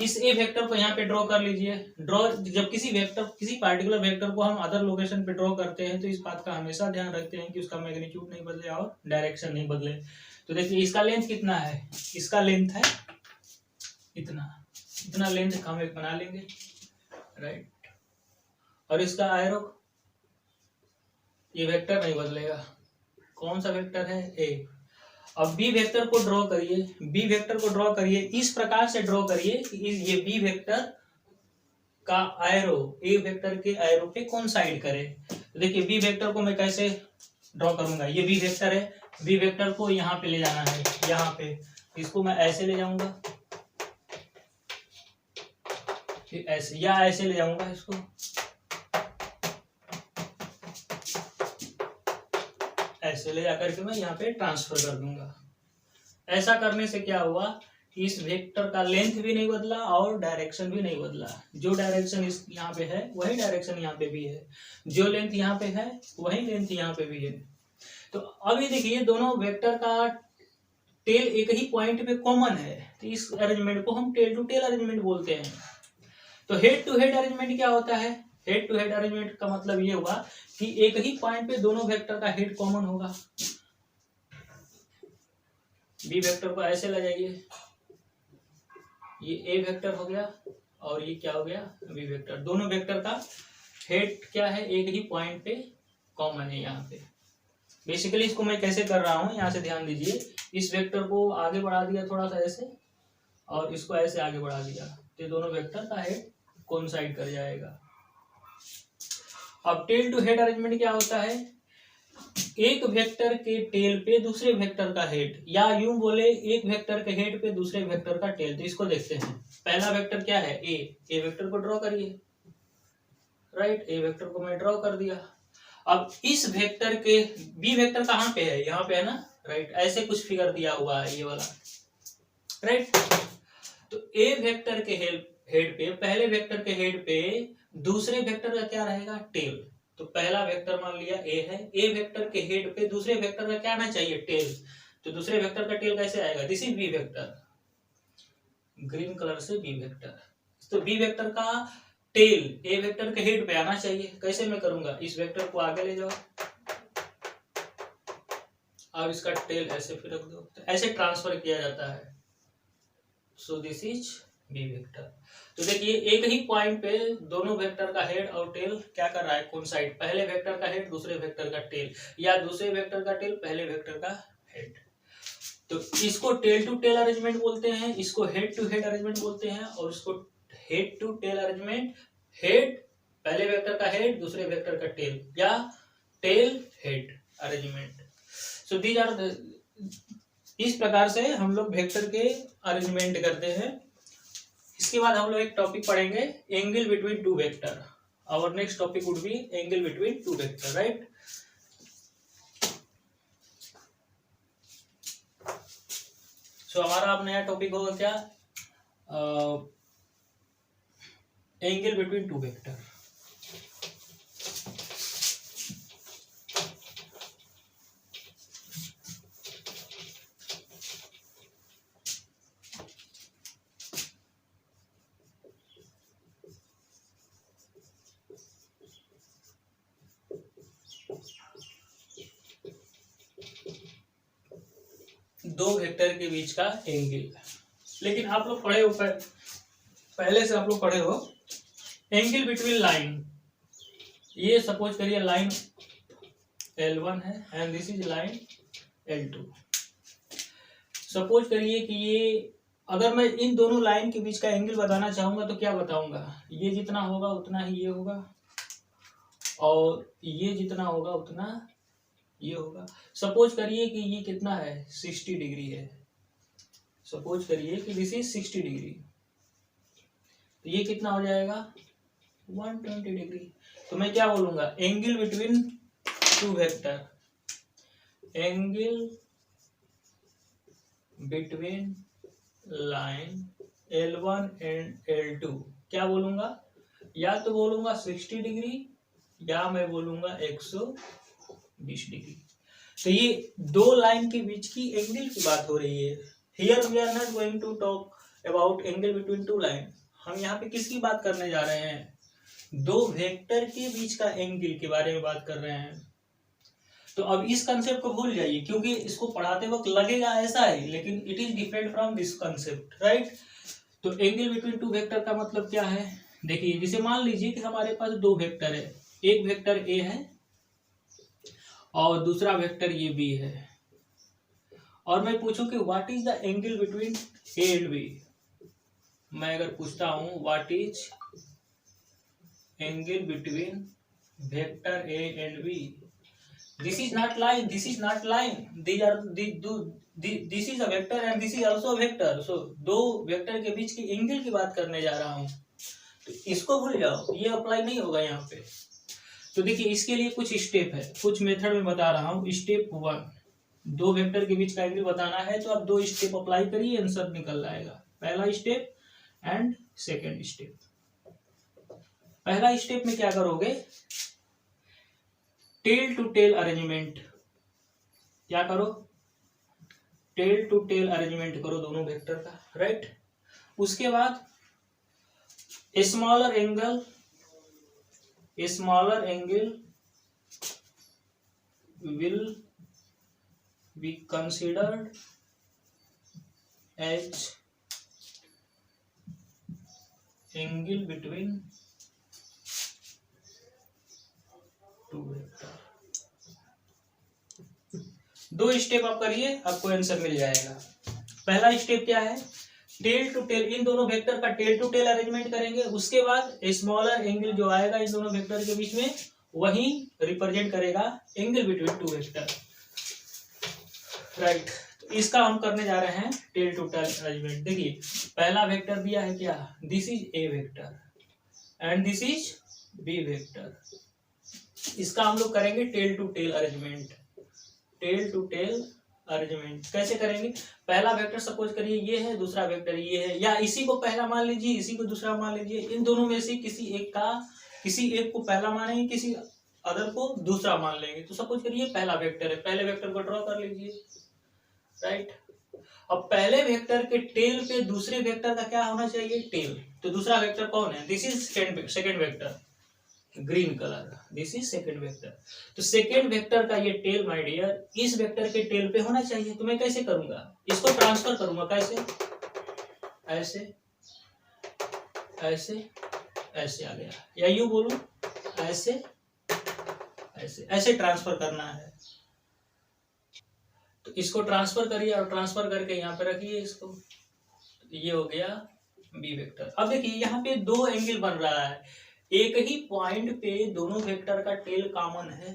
इस ए वेक्टर को यहाँ पे ड्रॉ कर लीजिए। ड्रॉ, जब किसी पार्टिकुलर वेक्टर को हम अदर लोकेशन पे ड्रॉ करते हैं तो इस बात का हमेशा ध्यान रखते हैं कि उसका मैग्नीट्यूड नहीं बदले और डायरेक्शन नहीं बदले। तो देखिए इसका लेंथ कितना है, इसका लेंथ है इतना लेंथ हम एक बना लेंगे, राइट। और इसका एरो, ये वेक्टर नहीं बदलेगा, कौन सा वेक्टर है, ए। अब बी वेक्टर को ड्रॉ करिए, इस प्रकार से ड्रॉ करिए कि ये बी वेक्टर का एरो ए वेक्टर के एरो पे कौन साइड करे। तो देखिए बी वेक्टर को मैं कैसे ड्रॉ करूंगा, ये बी वेक्टर है, बी वेक्टर को यहाँ पे ले जाना है, यहाँ पे इसको मैं ऐसे ले जाऊंगा, ऐसे या ऐसे ले जाऊंगा इसको, ऐसे ले जाकर के मैं यहाँ पे ट्रांसफर कर दूंगा। ऐसा करने से क्या हुआ कि इस वेक्टर का लेंथ भी नहीं बदला और डायरेक्शन भी नहीं बदला। जो डायरेक्शन इस यहाँ पे है वही डायरेक्शन यहाँ पे भी है, जो लेंथ यहाँ पे है वही लेंथ यहाँ पे भी है। तो अभी देखिए दोनों वेक्टर का टेल एक ही पॉइंट पे कॉमन है, तो इस अरेंजमेंट को हम टेल टू टेल अरेंजमेंट बोलते हैं। तो हेड टू हेड अरेंजमेंट क्या होता है, हेड टू हेड अरेंजमेंट का मतलब ये हुआ कि एक ही पॉइंट पे दोनों वेक्टर का हेड कॉमन होगा। बी वेक्टर को ऐसे ले जाइए, ये ए वेक्टर हो गया और ये क्या हो गया, बी वेक्टर। दोनों वेक्टर का हेड क्या है, एक ही पॉइंट पे कॉमन है यहाँ पे। बेसिकली इसको मैं कैसे कर रहा हूँ, यहाँ से ध्यान दीजिए, इस वेक्टर को आगे बढ़ा दिया थोड़ा सा ऐसे और इसको ऐसे आगे बढ़ा दिया, तो दोनों वेक्टर का हेड कोइंसाइड कर जाएगा। अब टेल टू हेड अरेंजमेंट क्या होता है, एक वेक्टर के टेल पे दूसरे वेक्टर का हेड, या यूं बोले एक वेक्टर के हेड पे दूसरे वेक्टर का टेल। तो इसको देखते हैं। पहला वेक्टर क्या है? ए वेक्टर को ड्रॉ करिए, राइट। ए वेक्टर को मैं ड्रॉ कर दिया। अब इस वेक्टर के बी वेक्टर कहाँ पे है? यहाँ पे है ना, राइट। ऐसे कुछ फिगर दिया हुआ है ये वाला, राइट। तो ए वेक्टर के हेड पे, पहले वेक्टर के हेड पे दूसरे वेक्टर का क्या रहेगा? टेल। तो पहला वेक्टर मान लिया ए है, ए वेक्टर के हेड पे दूसरे वेक्टर का क्या आना चाहिए? टेल। तो दूसरे वेक्टर का टेल कैसे आएगा? This is B vector, green colour से बी वेक्टर। तो बी वेक्टर का टेल ए वेक्टर के हेड पे आना चाहिए। कैसे मैं करूंगा? इस वेक्टर को आगे ले जाओ, अब इसका टेल ऐसे फिर रख दो। तो ऐसे ट्रांसफर किया जाता है। So this is B vector. तो देखिए एक ही पॉइंट पे दोनों वेक्टर का हेड और टेल क्या कर रहा है? कोइंसाइड। पहले वेक्टर का हेड दूसरे वेक्टर का टेल, या दूसरे वेक्टर का टेल पहले वेक्टर का हेड। तो इसको टेल टू टेल अरेंजमेंट बोलते हैं, इसको हेड टू हेड अरेंजमेंट बोलते हैं, और इसको head to tail arrangement, head पहले वेक्टर का हेड दूसरे वेक्टर का टेल, या tail head arrangement. So these are इस प्रकार से हम लोग वेक्टर के अरेंजमेंट करते हैं। इसके बाद हम लोग एक टॉपिक पढ़ेंगे, angle between two vector. Our next topic would be angle between two vector, right. So हमारा अब नया टॉपिक होगा क्या? Angle between two vector. दो वेक्टर के बीच का एंगल। लेकिन आप लोग पढ़े हो, पहले से आप लोग पढ़े हो एंगल बिटवीन लाइन। ये सपोज करिए लाइन L1 है and this is line L2। Suppose करिए कि ये, अगर मैं इन दोनों लाइन के बीच का एंगल बताना चाहूंगा तो क्या बताऊंगा? ये जितना होगा उतना ही ये होगा, और ये जितना होगा उतना ये होगा। सपोज करिए कि ये कितना है? 60 डिग्री है। सपोज करिए कि दिस इज 60 डिग्री, तो ये कितना हो जाएगा? 120 डिग्री। तो मैं क्या बोलूंगा? Angle between two vector, angle between line L1 and L2 क्या बोलूंगा? या तो बोलूंगा 60 डिग्री, या मैं बोलूंगा 120 डिग्री। तो ये दो लाइन के बीच की एंगल की बात हो रही है। Here we are not going to talk about angle between two line. हम यहाँ पे किसकी बात करने जा रहे हैं? दो वेक्टर के बीच का एंगल के बारे में बात कर रहे हैं। तो अब इस कंसेप्ट को भूल जाइए, क्योंकि इसको पढ़ाते वक्त लगेगा ऐसा है, लेकिन it is different from this concept, right. तो एंगल बिटवीन टू वेक्टर का मतलब क्या है? देखिए, जैसे मान लीजिए कि हमारे पास दो वेक्टर है, एक वेक्टर ए है और दूसरा वेक्टर ये बी है, और मैं पूछूं कि what is the angle between a and b. मैं अगर पूछता हूं what is angle between vector A and b, this is not line, this is not line, this is a vector and this is also a vector। so दो vector के बीच की angle की बात करने जा रहा हूं, तो इसको भूल जाओ, ये अप्लाई नहीं होगा यहाँ पे। तो देखिए, इसके लिए कुछ स्टेप है, कुछ मेथड में बता रहा हूँ। स्टेप 1, दो वेक्टर के बीच का एंगल बताना है, तो आप दो स्टेप अप्लाई करिए, आंसर निकल जाएगा। पहला स्टेप एंड सेकेंड स्टेप। पहला स्टेप में क्या करोगे? Tail to tail arrangement. क्या करो? टेल टू टेल अरेंजमेंट करो दोनों वेक्टर का, राइट। उसके बाद smaller angle will be considered as angle between two vector. दो स्टेप आप करिए, आपको आंसर मिल जाएगा। पहला स्टेप क्या है? टेल टू टेल, इन दोनों वेक्टर का टेल टू टेल अरेंजमेंट करेंगे। उसके बाद स्मॉलर एंगल जो आएगा इन दोनों वेक्टर के बीच में, वही रिप्रेजेंट करेगा angle between two vector, right. तो इसका हम करने जा रहे हैं टेल टू टेल अरेंजमेंट। देखिए पहला वेक्टर दिया है क्या, this is A vector and this is B vector. इसका हम लोग करेंगे tail to tail arrangement. Tail to tail arrangement कैसे करेंगे, पहला वेक्टर सपोज करिए ये है, दूसरा वेक्टर ये है, या इसी को पहला मान लीजिए, इसी को दूसरा मान लीजिए, इन दोनों में से किसी एक को पहला मानेंगे, किसी अदर को दूसरा मान लेंगे। तो सपोज करिए पहला वेक्टर है, पहले वेक्टर को ड्रॉ कर लीजिए, राइट। अब पहले वेक्टर के टेल पे दूसरे वेक्टर का क्या होना चाहिए, टेल। तो दूसरा वेक्टर कौन है, this is second vector, green colour, this is second vector. तो सेकेंड वेक्टर का ये टेल माय डियर इस वेक्टर के टेल पे होना चाहिए। तो मैं कैसे करूंगा, इसको ट्रांसफर करूंगा, कैसे, ऐसे ऐसे ऐसे आ गया, या यूं बोलूं ऐसे ऐसे ऐसे ट्रांसफर करना है। तो इसको ट्रांसफर करिए और ट्रांसफर करके यहाँ पे रखिए इसको, ये हो गया बी वेक्टर। अब देखिए यहाँ पे दो एंगल बन रहा है, एक ही पॉइंट पे दोनों वेक्टर का टेल कॉमन है,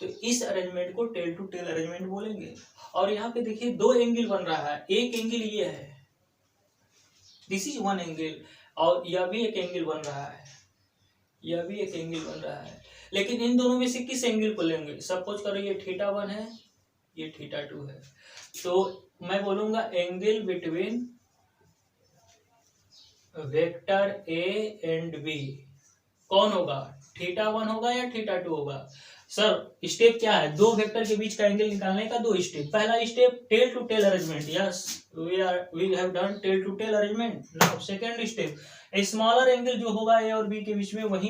तो इस अरेंजमेंट को टेल टू टेल अरेंजमेंट बोलेंगे। और यहाँ पे देखिए दो एंगल बन रहा है, एक एंगल ये है, दिस इज वन एंगल, और यह भी एक एंगल बन रहा है, यह भी एक एंगल बन रहा है। लेकिन इन दोनों में से किस एंगल को लेंगे, सपोज करो ये θ1 है, ये θ2 है, तो मैं बोलूंगा angle between vector A and b कौन होगा, θ1 होगा या θ2 होगा। सर स्टेप क्या है, दो वेक्टर के बीच का एंगल निकालने का दो स्टेप। पहला step tail to tail arrangement, yes we have done tail to tail arrangement. Now second step, a smaller angle जो होगा ए और बी के बीच में वही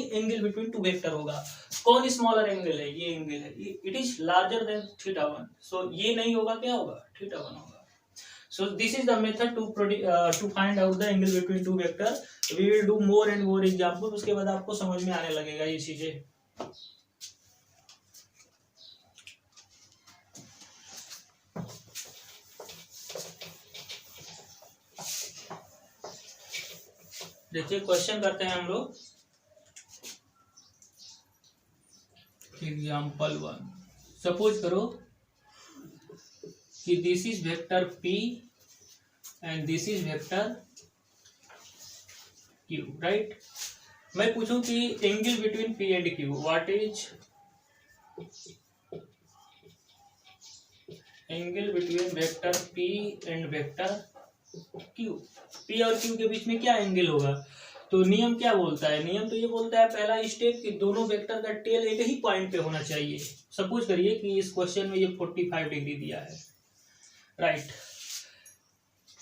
एंगल बिटवीन टू वेक्टर होगा। कौन स्मॉलर एंगल है, ये एंगल है, इट इज लार्जर देन θ1, सो ये नहीं होगा, क्या होगा, θ1 होगा। So this is the method to find out the angle between two vector. We will do more and more example, उसके बाद आपको समझ में आने लगेगा ये चीजें। देखिए क्वेश्चन करते हैं हम लोग, एग्जाम्पल 1। सपोज करो कि this is vector P and this is vector Q, right? मैं पूछूं कि angle between P and Q, what is angle between vector P and vector Q। P और Q के बीच में क्या एंगल होगा, तो नियम क्या बोलता है, नियम तो ये बोलता है पहला स्टेप कि दोनों वेक्टर का टेल एक ही पॉइंट पे होना चाहिए। सपोज करिए कि इस क्वेश्चन में ये 45 डिग्री दिया है, राइट।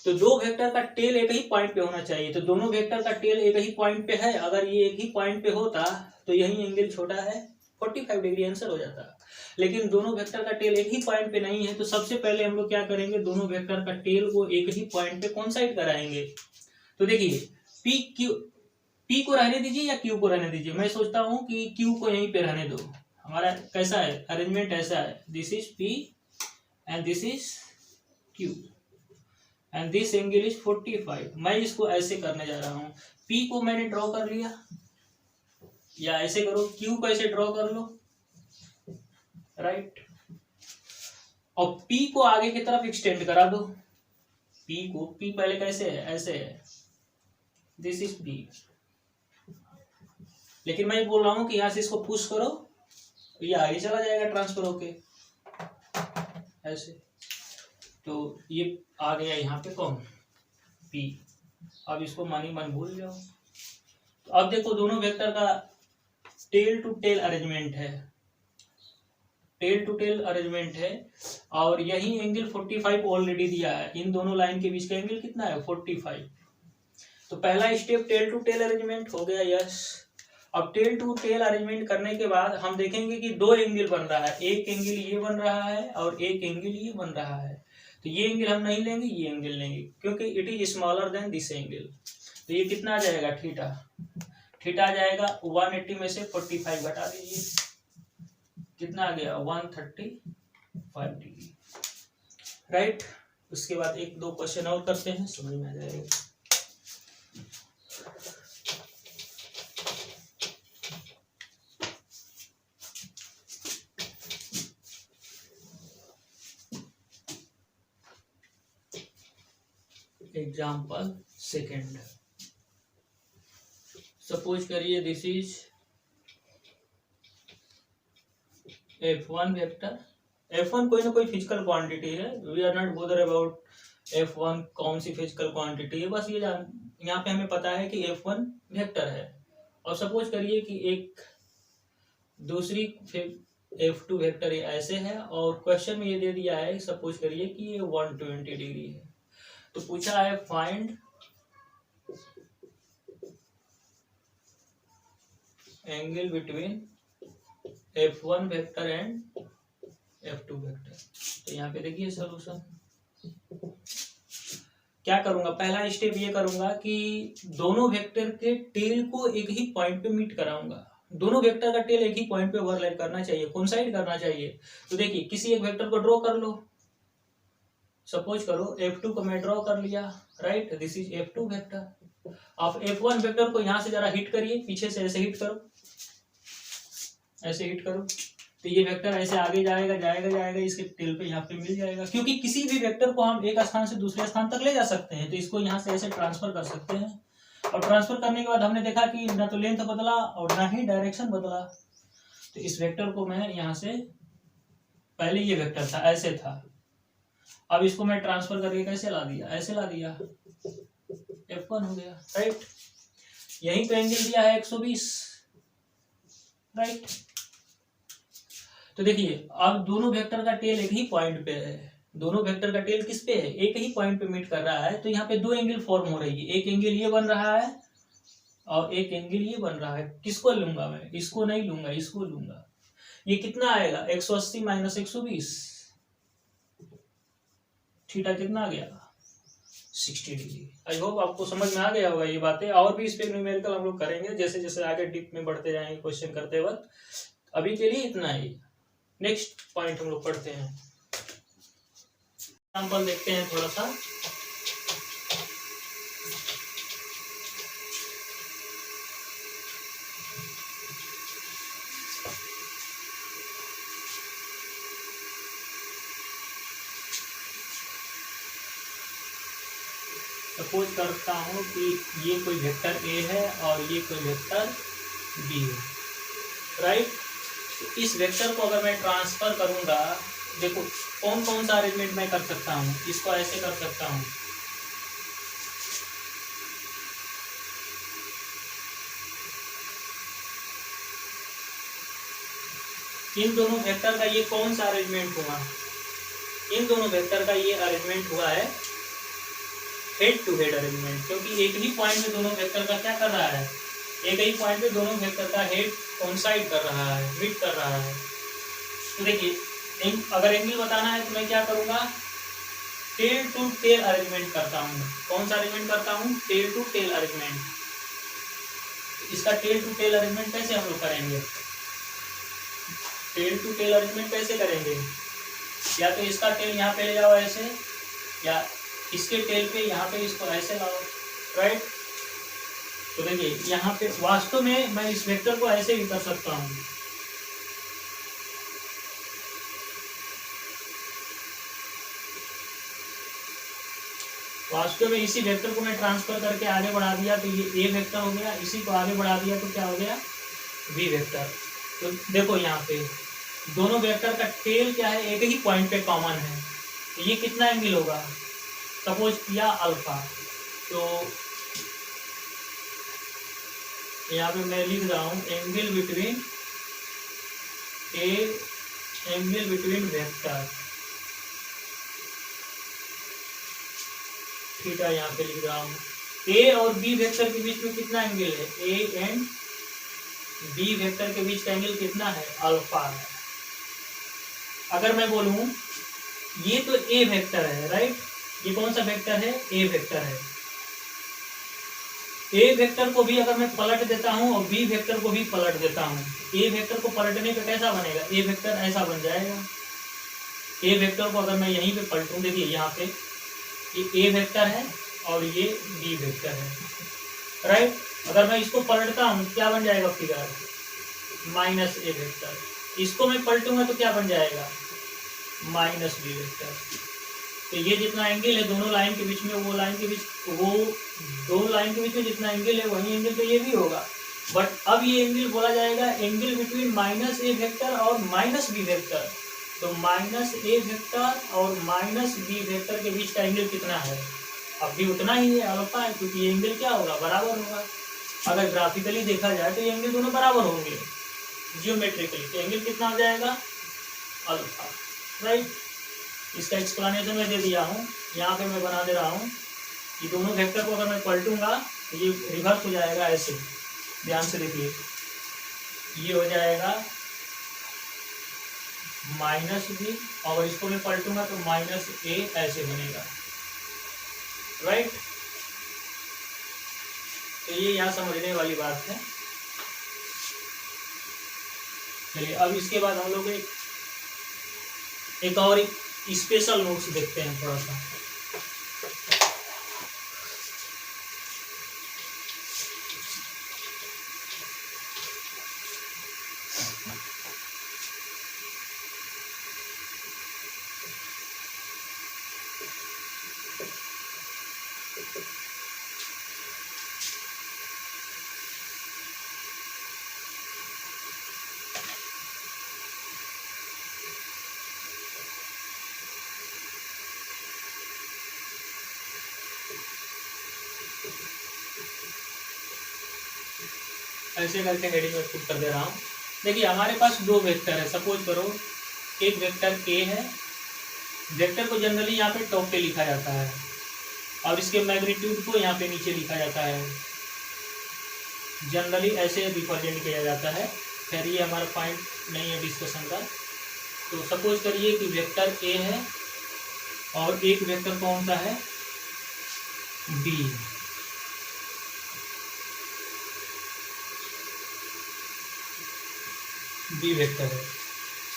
तो दो वेक्टर का टेल एक ही पॉइंट पे होना चाहिए, तो दोनों वेक्टर का टेल एक ही पॉइंट पे है। अगर ये एक ही पॉइंट पे होता तो यही एंगल छोटा है, 45 डिग्री आंसर हो जाता। लेकिन दोनों वेक्टर का टेल एक ही पॉइंट पे नहीं है, तो सबसे पहले हम लोग क्या करेंगे, दोनों वेक्टर का टेल को एक ही पॉइंट पे कोइंसाइड कराएंगे। तो देखिए P को रहने दीजिए या Q को रहने दीजिए, मैं सोचता हूँ कि Q को यहीं पे रहने दो। हमारा कैसा है अरेंजमेंट, ऐसा है, this is P and this is Q and this angle is 45। मैं इसको ऐसे करने जा रहा हूँ, P को मैंने ड्रॉ कर लिया, या ऐसे करो Q को ऐसे ड्रॉ कर लो, राइट। और P को आगे की तरफ एक्सटेंड करा दो, P पहले कैसे है, ऐसे है, दिस इज P। लेकिन मैं बोल रहा हूं कि यहां से इसको पुश करो, ये आगे चला जाएगा ट्रांसफर होके, ऐसे। तो ये आ गया यहाँ पे कौन, P। अब इसको मानी मन भूल जाओ। तो अब देखो दोनों वेक्टर का टेल टू टेल अरेंजमेंट है, टेल टू टेल अरेंजमेंट है, और यही एंगल 45 ऑलरेडी दिया है। इन दोनों लाइन के बीच का एंगल कितना है, 45। तो पहला step tail to tail arrangement हो गया, यस। अब टेल टू टेल अरेंजमेंट करने के बाद हम देखेंगे कि दो एंगल बन रहा है, एक एंगल ये बन रहा है और एक एंगल ये बन रहा है। तो ये एंगल हम नहीं लेंगे, ये एंगल लेंगे, क्योंकि it is smaller than this angle. तो ये कितना आ जाएगा, थीटा आ जाएगा। 180 में से 45 घटा दीजिए, कितना आ गया, 135 डिग्री, राइट। उसके बाद एक दो क्वेश्चन और करते हैं, समझ में आ जाएगा। एग्जाम्पल सेकेंड, सपोज करिए this is F1 vector. F1 कोई ना कोई फिजिकल क्वांटिटी है, we are not bother about F1 कौन सी फिजिकल क्वांटिटी है, बस ये यहाँ पे हमें पता है कि F1 वेक्टर है। और सपोज करिए कि एक दूसरी F2 वेक्टर ऐसे है और क्वेश्चन में ये दे दिया है, सपोज करिए कि ये 120 डिग्री है। तो पूछा है find angle between F1 vector and F2 vector. तो यहाँ पे देखिए सॉल्यूशन क्या करूंगा, पहला स्टेप ये करूंगा कि दोनों वेक्टर के टेल को एक ही पॉइंट पे मीट कराऊंगा। दोनों वेक्टर का टेल एक ही पॉइंट पे ओवरलैप करना चाहिए, कोइंसाइड करना चाहिए। तो देखिए किसी एक वेक्टर को ड्रॉ कर लो, सपोज करो F2 को मैं ड्रॉ कर लिया, right, this is F2 vector. आप F1 वेक्टर को यहाँ से जरा हिट करिए, पीछे से ऐसे हिट करो, ऐसे हिट करो, तो ये वेक्टर ऐसे आगे जाएगा जाएगा जाएगा, इसके टेल पे यहाँ पे मिल जाएगा। क्योंकि किसी भी वेक्टर को हम एक स्थान से दूसरे स्थान तक ले जा सकते हैं, तो इसको यहाँ से ऐसे ट्रांसफर कर सकते हैं। और ट्रांसफर करने के बाद हमने देखा कि ना तो लेंथ बदला और ना ही डायरेक्शन बदला। तो इस वेक्टर को मैं यहाँ से, पहले ये वेक्टर था ऐसे था, अब इसको मैं ट्रांसफर करके कैसे ला दिया, ऐसे ला दिया, F1 हो गया, राइट। यहीं पे एंगल दिया है 120, राइट। तो देखिए अब दोनों वेक्टर का टेल एक ही पॉइंट पे है, दोनों वेक्टर का टेल किस पे है, एक ही पॉइंट पे मीट कर रहा है। तो यहाँ पे दो एंगल फॉर्म हो रही है, एक एंगल ये बन रहा है और एक एंगल ये बन रहा है। किसको लूंगा मैं, इसको नहीं लूंगा, इसको लूंगा। ये कितना आएगा, 180 माइनस 120, थीटा कितना आ गया, 60 डिग्री। आई होप आपको समझ में आ गया होगा ये बातें। और भी इस पे न्यूमेरिकल हम लोग करेंगे जैसे जैसे आगे डीप में बढ़ते जाएंगे क्वेश्चन करते वक्त। अभी के लिए इतना ही, नेक्स्ट पॉइंट हम लोग पढ़ते हैं, एग्जांपल देखते हैं थोड़ा सा। सपोज करता हूं कि ये कोई वेक्टर ए है और ये कोई वेक्टर बी है, राइट। तो इस वेक्टर को अगर मैं ट्रांसफर करूंगा, देखो कौन कौन सा अरेंजमेंट मैं कर सकता हूँ, इसको ऐसे कर सकता हूँ, इन दोनों वेक्टर का ये कौन सा अरेंजमेंट हुआ, इन दोनों वेक्टर का ये अरेंजमेंट हुआ है हेड टू हेड अरेंजमेंट। क्योंकि एक ही पॉइंट में दोनों वेक्टर का क्या कर रहा है, एक ही पॉइंट पे दोनों वेक्टर का हेड कोइंसाइड कर रहा है, मीट कर रहा है। तो देखिए अगर एंगल बताना है तो मैं क्या करूंगा, टेल टू टेल अरेंजमेंट करता हूँ। कौन सा अरेंजमेंट करता हूँ, टेल टू टेल अरेंजमेंट। इसका टेल टू टेल अरेंजमेंट कैसे हम लोग करेंगे, टेल टू टेल अरेंजमेंट कैसे करेंगे, या तो इसका टेल यहाँ पे ले जाओ ऐसे, या इसके टेल पे यहाँ पे इसको ऐसे लाओ, राइट। तो देखिए यहाँ पे वास्तव में मैं इस वेक्टर को ऐसे भी कर सकता हूँ, वास्तव में इसी वेक्टर को मैं ट्रांसफर करके आगे बढ़ा दिया तो ये ए वेक्टर हो गया, इसी को आगे बढ़ा दिया तो क्या हो गया, बी वेक्टर। तो देखो यहाँ पे दोनों वेक्टर का टेल क्या है, एक ही पॉइंट पे कॉमन है, तो ये कितना एंगल होगा, सपोज किया अल्फा। तो यहाँ पे मैं लिख रहा हूँ एंगल बिटवीन वेक्टर, थीटा यहाँ पे लिख रहा हूँ। ए और बी वेक्टर के बीच में कितना एंगल है, ए एंड बी वेक्टर के बीच का एंगल कितना है, अल्फा है। अगर मैं बोलूं ये तो ए वेक्टर है, राइट, ये कौन सा वेक्टर है, ए वेक्टर है। ए वेक्टर को भी अगर मैं पलट देता हूं और बी वेक्टर को भी पलट देता हूं, ए वेक्टर को पलटने पे कैसा बनेगा, ए वेक्टर ऐसा बन जाएगा। ए वेक्टर को अगर मैं यहीं पे पलटूं, देखिए यहाँ पे ये ए वेक्टर है और ये बी वेक्टर है, राइट। अगर मैं इसको पलटता हूँ क्या बन जाएगा फिगर, माइनस ए वेक्टर। इसको मैं पलटूंगा तो क्या बन जाएगा, माइनस बी वेक्टर। तो ये जितना एंगल है दोनों लाइन के बीच में, वो लाइन के बीच, वो दो लाइन के बीच में जितना एंगल है वही एंगल तो ये भी होगा। बट अब ये एंगल बोला जाएगा angle between minus A vector और माइनस बी वेक्टर। तो माइनस ए वेक्टर और माइनस बी वेक्टर के बीच का एंगल कितना है? अब भी उतना ही है अल्फा है, क्योंकि ये एंगल क्या होगा? बराबर होगा। अगर ग्राफिकली देखा जाए तो ये एंगल दोनों बराबर होंगे, जियोमेट्रिकली तो एंगल कितना हो जाएगा? Alpha, right. इसका एक्सप्लेनेशन मैं दे दिया हूँ, यहाँ पे मैं बना दे रहा हूँ कि दोनों वेक्टर को अगर मैं पलटूंगा तो ये रिवर्स हो जाएगा ऐसे, ध्यान से देखिए, ये हो जाएगा माइनस बी, और इसको मैं पलटूंगा तो माइनस ए ऐसे बनेगा, राइट। तो ये यहाँ समझने वाली बात है। चलिए अब इसके बाद हम लोग एक और स्पेशल नोट्स देखते हैं थोड़ा सा। ऐसे करके हेडिंग में पुट कर दे रहा हूँ। देखिए हमारे पास दो वेक्टर है, सपोज करो एक वेक्टर ए है, वेक्टर को जनरली यहाँ पे टॉप पे लिखा जाता है और इसके मैग्नीट्यूड को यहाँ पे नीचे लिखा जाता है, जनरली ऐसे रिप्रेजेंट किया जाता है। खैर ये हमारा पॉइंट नहीं है डिस्कशन का। तो सपोज करिए कि वेक्टर ए है और एक वेक्टर कौन सा है? बी। बी वेक्टर है।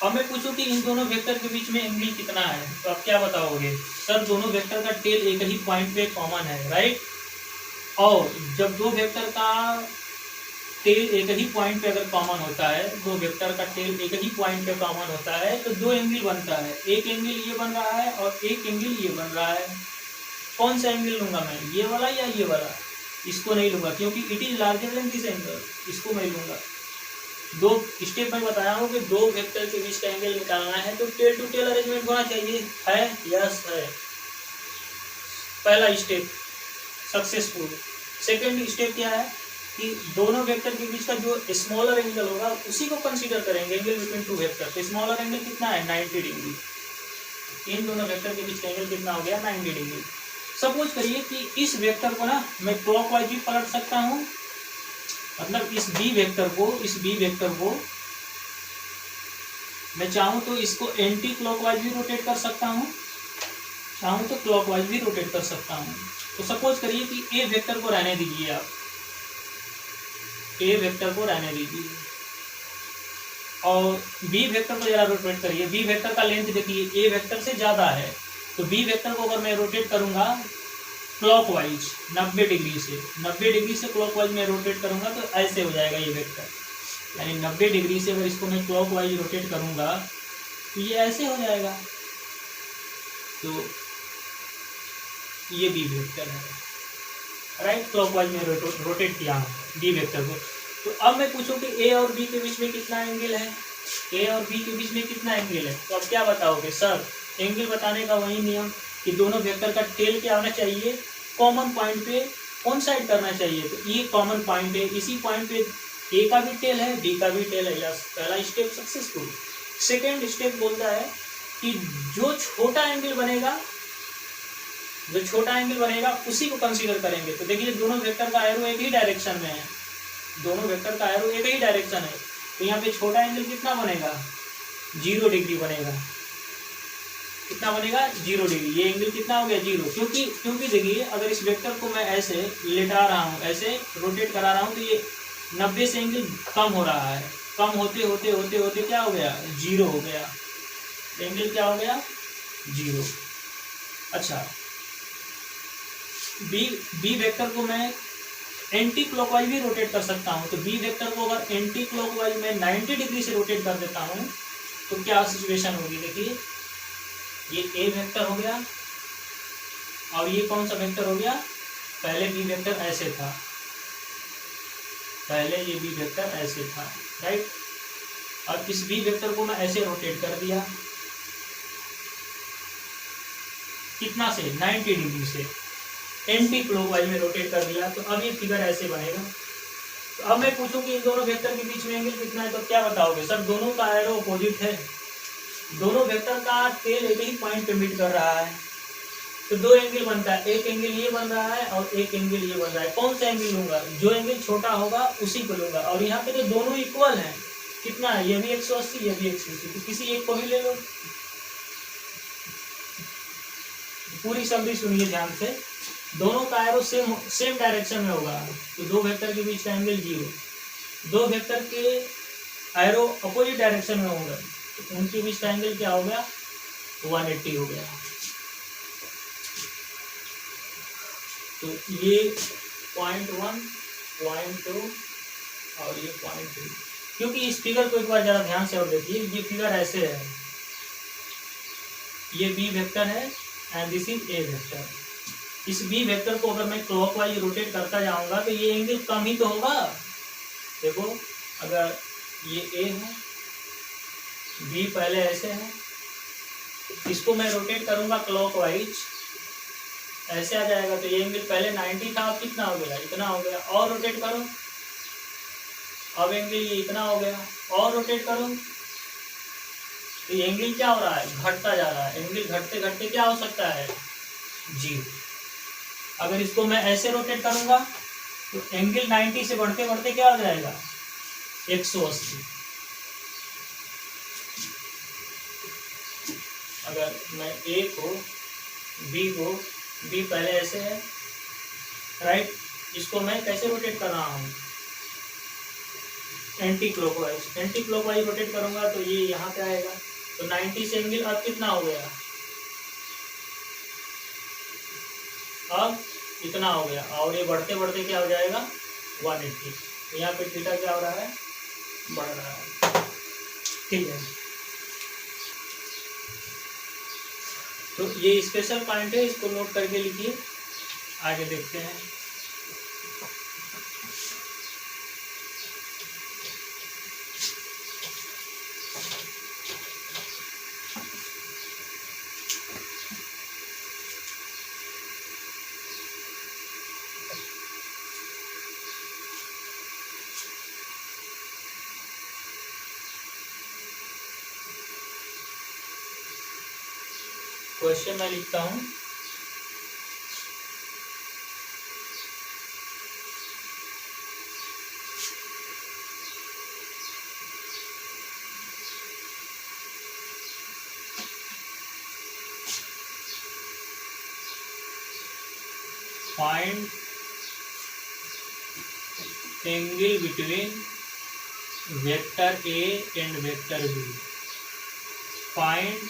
अब मैं पूछूं कि इन दोनों वेक्टर के बीच में एंगल कितना है, तो आप क्या बताओगे? सर दोनों वेक्टर का टेल एक ही पॉइंट पे कॉमन है, राइट। और जब दो वेक्टर का टेल एक ही पॉइंट पे अगर कॉमन होता है, दो वेक्टर का टेल एक ही पॉइंट पे कॉमन होता है तो दो एंगल बनता है, एक एंगल ये बन रहा है और एक एंगल ये बन रहा है। कौन सा एंगल लूंगा मैं, ये वाला या ये वाला? इसको नहीं लूंगा क्योंकि it is larger than this angle, इसको मैं लूंगा। दो स्टेप में बताया हूँ कि दो वेक्टर के बीच का एंगल निकालना है तो टेल टू टेल अरेंजमेंट होना चाहिए, है? यस है। पहला स्टेप सक्सेसफुल। सेकंड स्टेप क्या है कि दोनों वेक्टर के बीच का जो स्मॉलर एंगल होगा उसी को कंसीडर करेंगे, एंगल बिटवीन टू वेक्टर। तो स्मॉलर एंगल कितना है? 90 डिग्री। इन दोनों वेक्टर के बीच का एंगल कितना हो गया? 90 डिग्री। सपोज करिए कि इस वेक्टर को ना मैं क्लॉकवाइज भी पलट सकता हूँ, मतलब इस बी वेक्टर को मैं चाहूँ तो इसको एंटी क्लॉकवाइज भी रोटेट कर सकता हूँ, चाहूँ तो क्लॉकवाइज भी रोटेट कर सकता हूँ। तो सपोज करिए कि ए वेक्टर को रहने दीजिए, आप ए वेक्टर को रहने दीजिए और बी वेक्टर को जरा रोटेट करिए। बी वेक्टर का लेंथ देखिए ए वेक्टर से ज़्यादा है, तो बी वेक्टर को अगर मैं रोटेट करूँगा क्लॉकवाइज 90 डिग्री से क्लॉकवाइज में रोटेट करूंगा तो ऐसे हो जाएगा ये वेक्टर। यानी 90 डिग्री से अगर इसको मैं क्लॉकवाइज रोटेट करूंगा तो ये ऐसे हो जाएगा। तो ये बी वेक्टर है, राइट। क्लॉकवाइज में रोटेट किया बी वेक्टर को। तो अब मैं पूछूं कि ए और बी के बीच में कितना एंगल है? ए और बी के बीच में कितना एंगल है? तो अब क्या बताओगे? सर एंगल बताने का वही नियम कि दोनों वेक्टर का टेल क्या होना चाहिए? कॉमन पॉइंट पे कौन साइड करना चाहिए? तो ये कॉमन पॉइंट है, इसी पॉइंट पे ए का भी टेल है, बी का भी टेल है। यस, पहला स्टेप सक्सेसफुल। सेकेंड स्टेप बोलता है कि जो छोटा एंगल बनेगा उसी को कंसीडर करेंगे। तो देखिए दोनों वेक्टर का एरो एक ही डायरेक्शन में है, तो यहाँ पे छोटा एंगल कितना बनेगा? 0 डिग्री बनेगा। कितना बनेगा? 0 डिग्री। ये एंगल कितना हो गया? 0। क्योंकि देखिए अगर इस वेक्टर को मैं ऐसे लेटा रहा हूँ, ऐसे रोटेट करा रहा हूँ तो ये 90 से एंगल कम हो रहा है, कम होते होते क्या हो गया? 0 हो गया। एंगल क्या हो गया? 0। अच्छा, बी वेक्टर को मैं एंटी क्लॉकवाइज भी रोटेट कर सकता हूँ। तो बी वेक्टर को अगर एंटी क्लॉकवाइज में 90 डिग्री से रोटेट कर देता हूँ तो क्या सिचुएशन होगी? देखिए ये ए वेक्टर हो गया और ये कौन सा वेक्टर हो गया, पहले बी वेक्टर ऐसे था, पहले ये बी वेक्टर ऐसे था, राइट। अब इस बी वेक्टर को मैं ऐसे रोटेट कर दिया, कितना से, 90 डिग्री से, एंटी क्लॉकवाइज में रोटेट कर दिया। तो अब ये फिगर ऐसे बनेगा। तो अब मैं पूछूं कि इन दोनों वेक्टर के बीच में एंगल कितना है, तो क्या बताओगे, सर दोनों का एरो अपोजिट है, दोनों वेक्टर का टेल एक ही पॉइंट पे मीट कर रहा है, तो दो एंगल बनता है, एक एंगल ये बन रहा है और एक एंगल ये बन रहा है। कौन सा एंगल लूंगा, जो एंगल छोटा होगा उसी को लूंगा। और यहाँ पे तो दोनों इक्वल हैं, कितना है, ये भी 180, ये भी 180, तो किसी एक को ही ले लो। पूरी समझी सुनिए ध्यान से, दोनों का एरो सेम डायरेक्शन में होगा, तो दो वेक्टर के बीच का एंगल 0, दो वेक्टर के एरो अपोजिट डायरेक्शन में होंगे, तो उनके बीच का एंगल क्या हो गया, 180 हो गया। तो ये 0.1, 0.2 और ये 0.3। क्योंकि इस फिगर को एक बार जरा ध्यान से और देखिए, ये फिगर ऐसे है, ये बी वेक्टर है and this is A vector. इस बी वेक्टर को अगर मैं क्लॉकवाइज रोटेट करता जाऊंगा तो ये एंगल कम ही तो होगा। देखो अगर ये ए है, बी पहले ऐसे है, इसको मैं रोटेट करूंगा क्लॉकवाइज, ऐसे आ जाएगा, तो ये एंगल पहले 90 था, अब कितना हो गया, इतना हो गया। और रोटेट करो, अब एंगल ये इतना हो गया, और रोटेट करो, तो ये एंगल क्या हो रहा है, घटता जा रहा है। एंगल घटते घटते क्या हो सकता है, 0। अगर इसको मैं ऐसे रोटेट करूंगा तो एंगल 90 से बढ़ते बढ़ते क्या हो जाएगा, 180। अगर मैं ए को, बी पहले ऐसे है, राइट, इसको मैं कैसे रोटेट कर रहा हूँ, एंटी क्लॉकवाइज रोटेट करूंगा, तो ये यहाँ पे आएगा, तो 90 से एंगल अब कितना हो गया, अब इतना हो गया, और ये बढ़ते बढ़ते क्या हो जाएगा, 180। तो यहाँ पे थीटा क्या हो रहा है, बढ़ रहा है, ठीक है। तो ये स्पेशल पॉइंट है, इसको नोट करके लिखिए, आगे देखते हैं। क्वेश्चन मैं लिखता हूं, find angle between vector A and vector B, find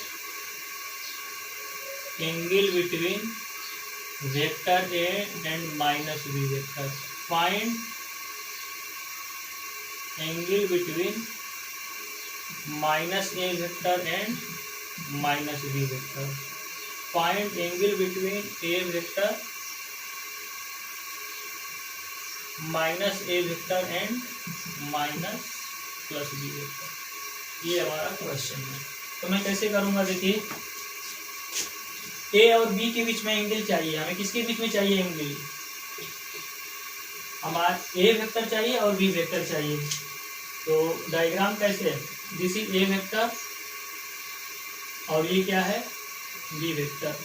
angle between vector A and minus B vector, find angle between minus A vector and minus B vector, find angle between A vector minus A vector and minus plus B vector. ये हमारा question है। तो मैं कैसे करूंगा, देखिए ए और B के बीच में एंगल चाहिए हमें, किसके बीच में चाहिए एंगल, हमारा ए वेक्टर चाहिए और बी वेक्टर चाहिए। तो डायग्राम कैसे है, दिस इज ए वेक्टर और ये क्या है, बी वेक्टर।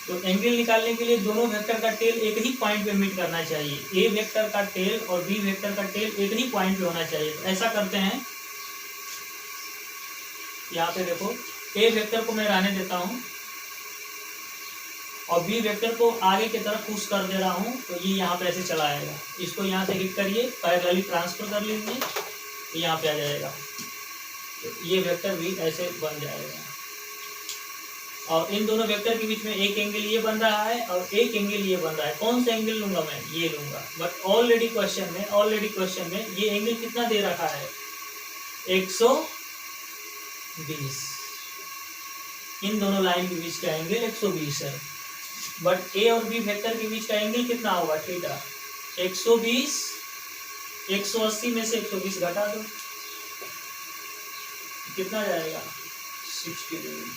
तो एंगल निकालने के लिए दोनों वेक्टर का टेल एक ही पॉइंट पे मीट करना चाहिए, ए वेक्टर का टेल और बी वेक्टर का टेल एक ही पॉइंट पे होना चाहिए। तो ऐसा करते हैं, यहाँ पे देखो ए वेक्टर को मैं रहने देता हूँ और बी वेक्टर को आगे की तरफ पुश कर दे रहा हूँ, तो ये यहाँ पे ऐसे चला आएगा। इसको यहाँ से हिट करिए, पैरेलली ट्रांसफर कर लीजिए, तो यहाँ पे आ जाएगा। तो ये वेक्टर भी ऐसे बन जाएगा और इन दोनों वेक्टर के बीच में एक एंगल ये बन रहा है और एक एंगल ये बन रहा है। कौन सा एंगल लूंगा मैं, ये लूंगा। बट ऑलरेडी क्वेश्चन में ये एंगल कितना दे रखा है, 120। इन दोनों लाइन के बीच का एंगल 120 है। बट ए और बी वेक्टर के बीच का एंगल कितना होगा? थीटा। 120, 180 में से 120 घटा दो, कितना जाएगा? 60 डिग्री।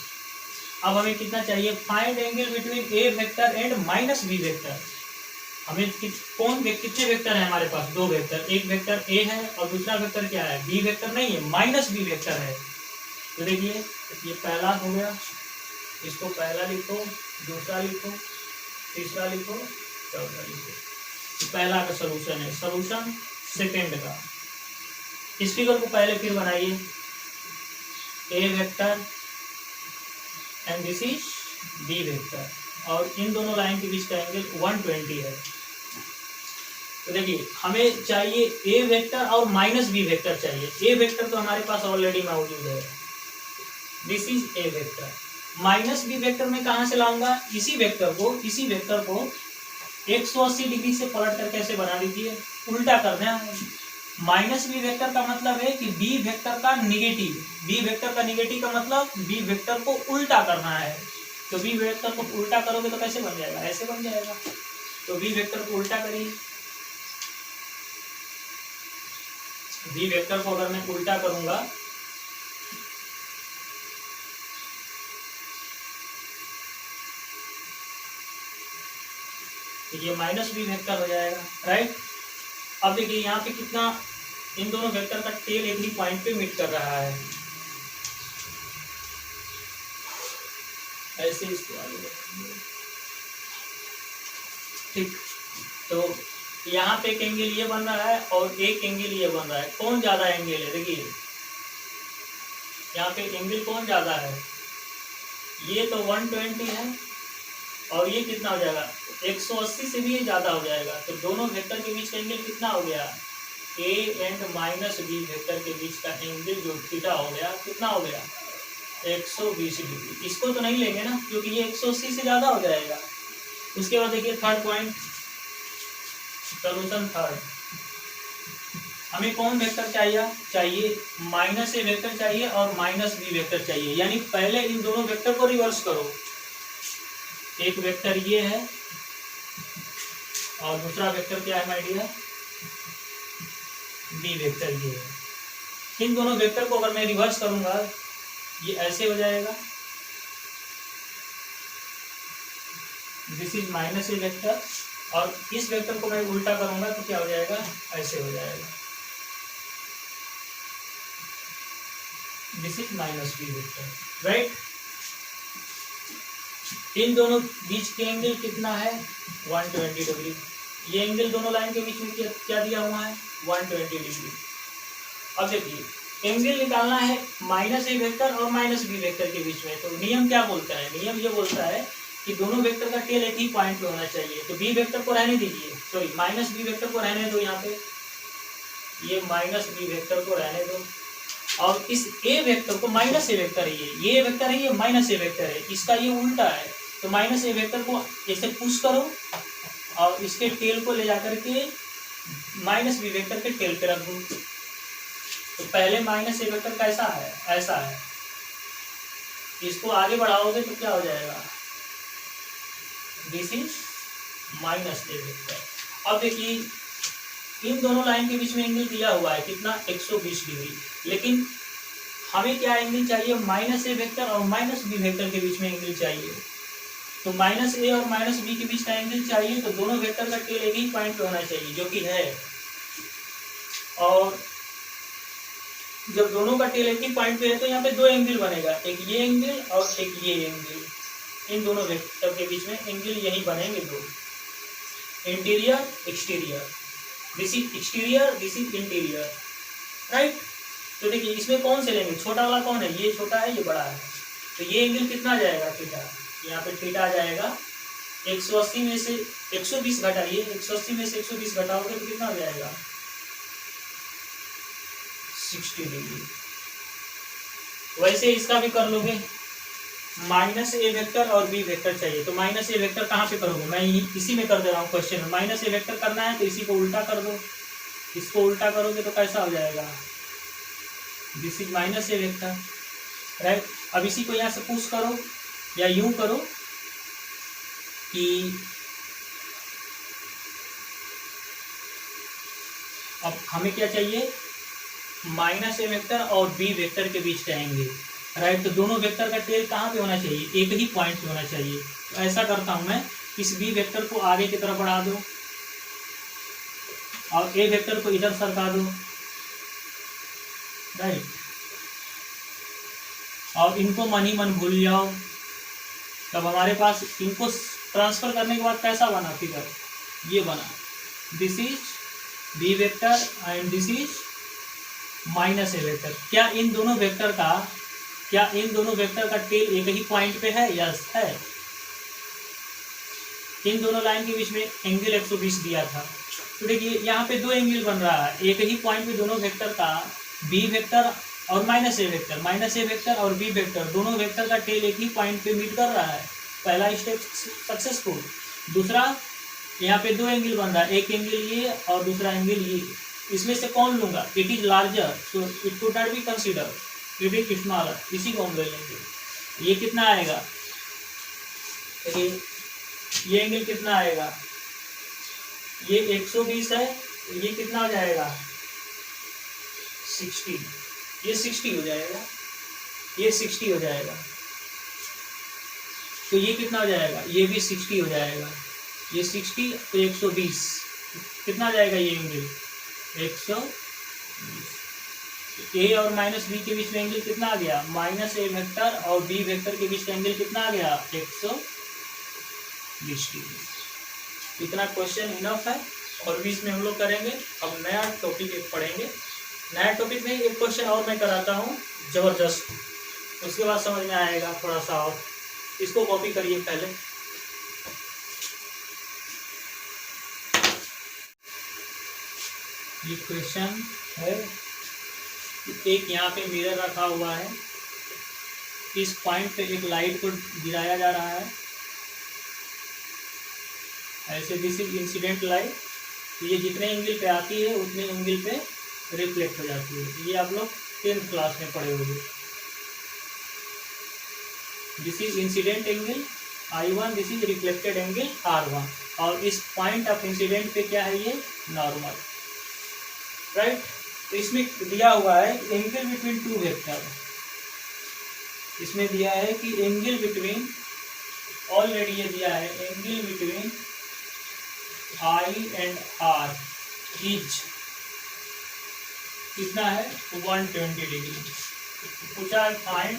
अब हमें कितना चाहिए? Find angle between A vector and minus B vector. हमें कितने वेक्टर है हमारे पास? दो वेक्टर, एक वेक्टर ए है और दूसरा वेक्टर क्या है? बी वेक्टर नहीं है, माइनस बी वेक्टर है। तो देखिए ये पहला हो गया, इसको पहला लिखो, दूसरा लिखो, तीसरा लिखो, चौथा लिखो। तो पहला का सॉल्यूशन है। सॉल्यूशन सेकेंड का, इस फिगर को पहले फिर बनाइए। A vector and this is B vector, और इन दोनों लाइन के बीच का एंगल 120 है। तो देखिए हमें चाहिए ए वेक्टर और माइनस बी वेक्टर चाहिए। ए वेक्टर तो हमारे पास ऑलरेडी मौजूद है, this is A vector. Minus B vector में कहां से लाऊंगा? इसी वेक्टर को 180 डिग्री से पलट कर कैसे बना दीजिए, उल्टा करना है। माइनस बी वेक्टर का मतलब है कि बी वेक्टर का निगेटिव, बी वेक्टर का निगेटिव का मतलब बी वेक्टर को उल्टा करना है। तो बी वेक्टर को उल्टा करोगे तो कैसे बन जाएगा? ऐसे बन जाएगा। तो बी वेक्टर को उल्टा करिए। बी वेक्टर को अगर मैं उल्टा करूंगा तो ये माइनस बी वेक्टर हो जाएगा, राइट। अब देखिए यहाँ पे कितना, इन दोनों वेक्टर का टेल एक ही पॉइंट पे मीट कर रहा है। ऐसे इसको आगे बढ़ाएंगे, ठीक। तो यहाँ पे एक एंगल ये बन रहा है और एक एंगल ये बन रहा है। कौन ज्यादा एंगल है? देखिए यहाँ पे एंगल कौन ज्यादा है? ये तो 120 है और ये कितना हो जाएगा? 180 से भी ये ज्यादा हो जाएगा। तो दोनों वेक्टर के बीच का एंगल कितना हो गया? A and minus B vector के बीच का एंगल जो थीटा हो गया, कितना हो गया? 120 डिग्री। इसको तो नहीं लेंगे ना, क्योंकि ये 180 से ज्यादा हो जाएगा। उसके बाद देखिए थर्ड पॉइंट, सॉल्यूशन थर्ड। हमें कौन वेक्टर चाहिए? माइनस ए वेक्टर चाहिए और माइनस बी वेक्टर चाहिए। यानी पहले इन दोनों वेक्टर को रिवर्स करो। एक वेक्टर ये है और दूसरा वेक्टर क्या है माय डियर? बी वेक्टर ये है। इन दोनों वेक्टर को अगर मैं रिवर्स करूंगा ये ऐसे हो जाएगा, this is minus A vector, और इस वेक्टर को मैं उल्टा करूंगा तो क्या हो जाएगा? ऐसे हो जाएगा, this is minus B vector, right. इन दोनों बीच के एंगल कितना है? 120 डिग्री। ये एंगल दोनों लाइन के बीच में क्या दिया हुआ है? 120 डिग्री। अब देखिए एंगल निकालना है माइनस ए वेक्टर और माइनस बी वेक्टर के बीच में। तो नियम क्या बोलता है? नियम ये बोलता है कि दोनों वेक्टर का टेल एक ही पॉइंट पे होना चाहिए। तो बी वेक्टर को रहने दीजिए, सॉरी माइनस बी वेक्टर को रहने दो। यहाँ पे ये माइनस बी वेक्टर को रहने दो, और इस ए वेक्टर को, माइनस ए वेक्टर है ये वेक्टर है, ये माइनस ए वेक्टर है, इसका ये उल्टा है। तो माइनस ए वेक्टर को ऐसे पुश करो और इसके टेल को ले जाकर के माइनस बी वेक्टर के टेल पे रख दो। तो पहले माइनस ए वेक्टर कैसा है? ऐसा है। इसको आगे बढ़ाओगे तो क्या हो जाएगा? This is minus A vector. अब देखिए इन दोनों लाइन के बीच में एंगल दिया हुआ है कितना? 120 डिग्री। लेकिन हमें क्या एंगल चाहिए? माइनस ए वेक्टर और माइनस बी वेक्टर के बीच में एंगल चाहिए। तो माइनस ए और माइनस बी के बीच का एंगल चाहिए, तो दोनों वेक्टर का टेल एक ही पॉइंट पे होना चाहिए, जो कि है। और जब दोनों का टेल एक ही पॉइंट पे है तो यहाँ पे दो एंगल बनेगा, एक ये एंगल और एक ये एंगल। इन दोनों वेक्टर के बीच में एंगल यही बनेंगे दो, interior exterior. This is exterior, this is interior, right. तो देखिए इसमें कौन से लेंगे? छोटा वाला कौन है? ये छोटा है, ये बड़ा है। तो ये एंगल कितना जाएगा? थीटा। यहाँ पे थीटा आ जाएगा 180 में से 120 घटाइए, 180 में से 120 घटाओगे तो कितना हो जाएगा? 60 डिग्री। वैसे इसका भी कर लोगे। माइनस ए वेक्टर और बी वेक्टर चाहिए, तो माइनस ए वेक्टर कहाँ पे करोगे? मैं इसी में कर दे रहा हूँ क्वेश्चन में। माइनस ए वेक्टर करना है तो इसी को उल्टा कर दो। इसको उल्टा करोगे तो कैसा हो जाएगा? This is minus A vector, right. अब इसी को यहाँ से पुश करो या यूं करो कि अब हमें क्या चाहिए, माइनस ए वेक्टर और बी वेक्टर के बीच का एंगल, राइट। तो दोनों वेक्टर का टेल कहाँ पे होना चाहिए, एक ही पॉइंट पे होना चाहिए। तो ऐसा करता हूं मैं, इस बी वेक्टर को आगे की तरफ बढ़ा दो और ए वेक्टर को इधर सरका दो, राइट। और इनको मन ही मन भूल जाओ। तब हमारे पास इनको ट्रांसफर करने के बाद कैसा बना फिगर, ये बना, this is B vector and this is minus A vector. क्या इन दोनों वेक्टर का टेल एक ही पॉइंट पे है, यस है। इन दोनों लाइन के बीच में एंगल 120 दिया था। तो देखिए यहाँ पे दो एंगल बन रहा है, एक ही पॉइंट पे दोनों वेक्टर का, बी वेक्टर और माइनस ए वेक्टर और बी वेक्टर, दोनों वेक्टर का टेल एक ही पॉइंट पे मीट कर रहा है। पहला स्टेप सक्सेसफुल। दूसरा, यहाँ पे दो एंगल बन रहा है, एक एंगल ये और दूसरा एंगल ये। इसमें से कौन लूंगा, it is larger so it could not be consider, it is smaller, इसी को हम ले लेंगे। ये कितना आएगा, देखिए ये एंगल कितना आएगा, ये 120 है, ये कितना हो जाएगा 60, ये 60 हो जाएगा, ये 60 हो जाएगा। तो ये कितना हो जाएगा, ये भी 60 हो जाएगा, ये 60 तो 120 कितना हो जाएगा, ये एंगल 120। ए और माइनस बी के बीच में एंगल कितना आ गया, माइनस ए वेक्टर और बी वेक्टर के बीच का एंगल कितना आ गया 120 डिग्री। इतना क्वेश्चन इनफ है और भी इसमें हम लोग करेंगे। अब नया टॉपिक एक पढ़ेंगे, नया टॉपिक में एक क्वेश्चन और मैं कराता हूँ जबरदस्त, उसके बाद समझ में आएगा थोड़ा सा। और इसको कॉपी करिए पहले। ये क्वेश्चन है, एक यहाँ पे मिरर रखा हुआ है, इस पॉइंट पे एक लाइट को गिराया जा रहा है ऐसे, दिस इज इंसिडेंट लाइट। तो ये जितने एंगल पे आती है उतने एंगल पे रिफ्लेक्ट हो जाती है। ये आप लोग 10th क्लास में पढ़े होंगे। This is incident angle I1, this is reflected angle R1, और इस पॉइंट ऑफ इंसिडेंट पे क्या है, ये नॉर्मल, राइट। तो इसमें दिया हुआ है एंगल बिटवीन टू वेक्टर, इसमें दिया है कि एंगल बिटवीन, ऑलरेडी ये दिया है angle between I and R is कितना है 120 डिग्री। पूछा फाइंड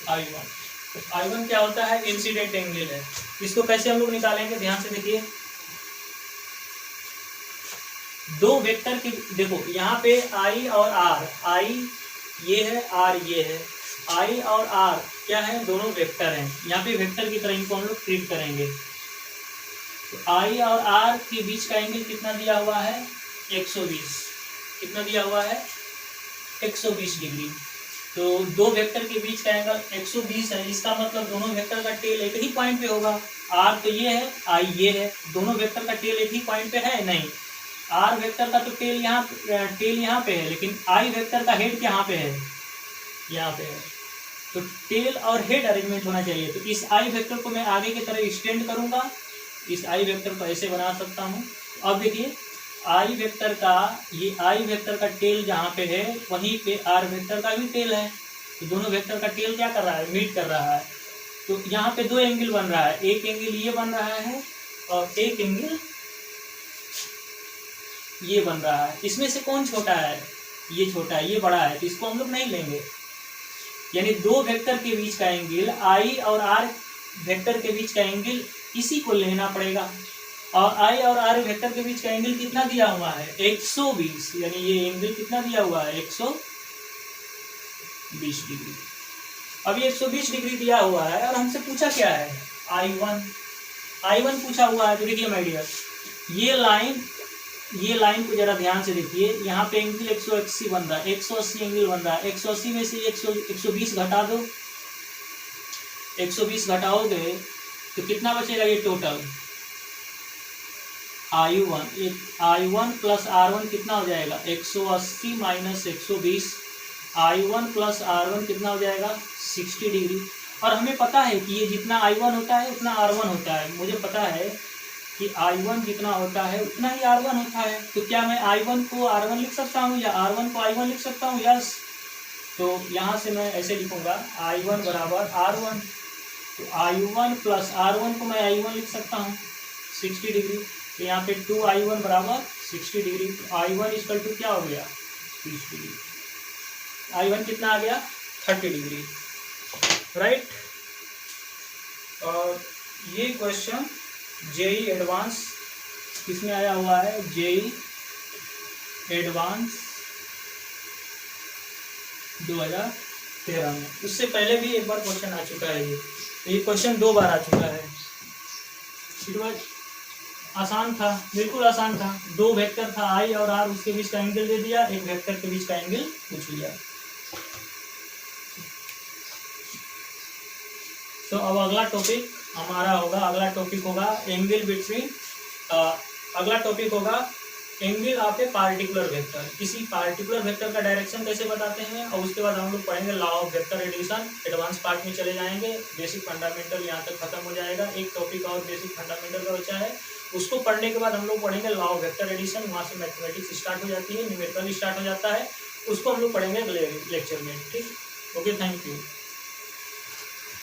I1 क्या होता है, इंसिडेंट एंगल है। इसको कैसे हम लोग निकालेंगे, ध्यान से देखिए। दो वेक्टर की, देखो यहाँ पे I और R, I ये है, R ये है, I और R क्या है, दोनों वेक्टर हैं। यहाँ पे वेक्टर की तरह इनको हम लोग ट्रीट करेंगे। तो I और R के बीच का एंगल कितना दिया हुआ है 120, कितना दिया हुआ है 120 डिग्री। तो दो वेक्टर के बीच का एंगल 120 है, इसका मतलब दोनों वेक्टर का टेल एक ही पॉइंट पे होगा। R तो ये है, I ये है, दोनों वेक्टर का टेल एक ही पॉइंट पे है नहीं। R वेक्टर का तो टेल यहाँ पे है, लेकिन I वेक्टर का हेड कहाँ पे है, यहाँ पे है। तो टेल और हेड अरेंजमेंट होना चाहिए। तो इस I वेक्टर को मैं आगे की तरह एक्सटेंड करूंगा, इस I वेक्टर को ऐसे बना सकता हूँ। अब देखिए I वेक्टर का, ये I वेक्टर का टेल जहाँ पे है वहीं पे R वेक्टर का भी टेल है। तो दोनों वेक्टर का टेल क्या कर रहा है, मीट कर रहा है। तो यहाँ पे दो एंगल बन रहा है, एक एंगल ये बन रहा है और एक एंगल ये बन रहा है। इसमें से कौन छोटा है, ये छोटा है, ये बड़ा है, तो इसको हम लोग नहीं लेंगे। यानी दो वेक्टर के बीच का एंगल, I और R वेक्टर के बीच का एंगल, इसी को लेना पड़ेगा। और I और R वेक्टर के बीच का एंगल कितना दिया हुआ है 120, यानी ये एंगल कितना दिया हुआ है 120 डिग्री। अब ये 120 डिग्री दिया हुआ है और हमसे पूछा क्या है I1 पूछा हुआ है। तो देखिए माय डियर, ये लाइन को जरा ध्यान से देखिए। यहाँ पे एंगल 180 बन रहा है, 180 एंगल बन रहा है। 180 में से 120 घटा दो, 120 घटाओगे तो कितना बचेगा, ये टोटल I1 प्लस R1 कितना हो जाएगा 180 माइनस 120, I1 प्लस R1 कितना हो जाएगा 60 डिग्री। और हमें पता है कि ये जितना I1 होता है उतना R1 होता है। मुझे पता है कि I1 जितना होता है उतना ही R1 होता है। तो क्या मैं I1 को R1 लिख सकता हूँ या R1 को I1 लिख सकता हूँ? यस। तो यहाँ से मैं ऐसे लिखूंगा I1 बराबर R1। तो I1 प्लस R1 को मैं I1 लिख सकता हूँ 60 डिग्री। तो यहाँ पे 2I1 बराबर 60 डिग्री। तो I1 इक्वल टू क्या हो गया 30 डिग्री। I1 कितना आ गया 30 डिग्री, राइट। और ये क्वेश्चन जेई एडवांस किसमें आया हुआ है? जेई एडवांस 2013 में। उससे पहले भी एक बार क्वेश्चन आ चुका है। ये क्वेश्चन 2 बार आ चुका है। इट वाज आसान था, बिल्कुल आसान था। 2 वेक्टर था आई और आर, उसके बीच का एंगल दे दिया, एक वेक्टर के बीच का एंगल पूछ लिया। तो अब अगला टॉपिक हमारा होगा, अगला टॉपिक होगा एंगल बिटवीन, अगला टॉपिक होगा angle of a particular vector. किसी पार्टिकुलर वेक्टर का डायरेक्शन कैसे बताते हैं, और उसके बाद हम लोग पढ़ेंगे law of vector addition. Advance part में चले जाएंगे, बेसिक फंडामेंटल यहाँ तक खत्म हो जाएगा। एक टॉपिक और बेसिक फंडामेंटल का बचा है, उसको पढ़ने के बाद हम लोग पढ़ेंगे लॉ ऑफ वेक्टर एडिशन। वहाँ से मैथमेटिक्स स्टार्ट हो जाती है, न्यूमेरिकल स्टार्ट हो जाता है। उसको हम लोग पढ़ेंगे अगले लेक्चर में। ठीक, ओके, थैंक यू।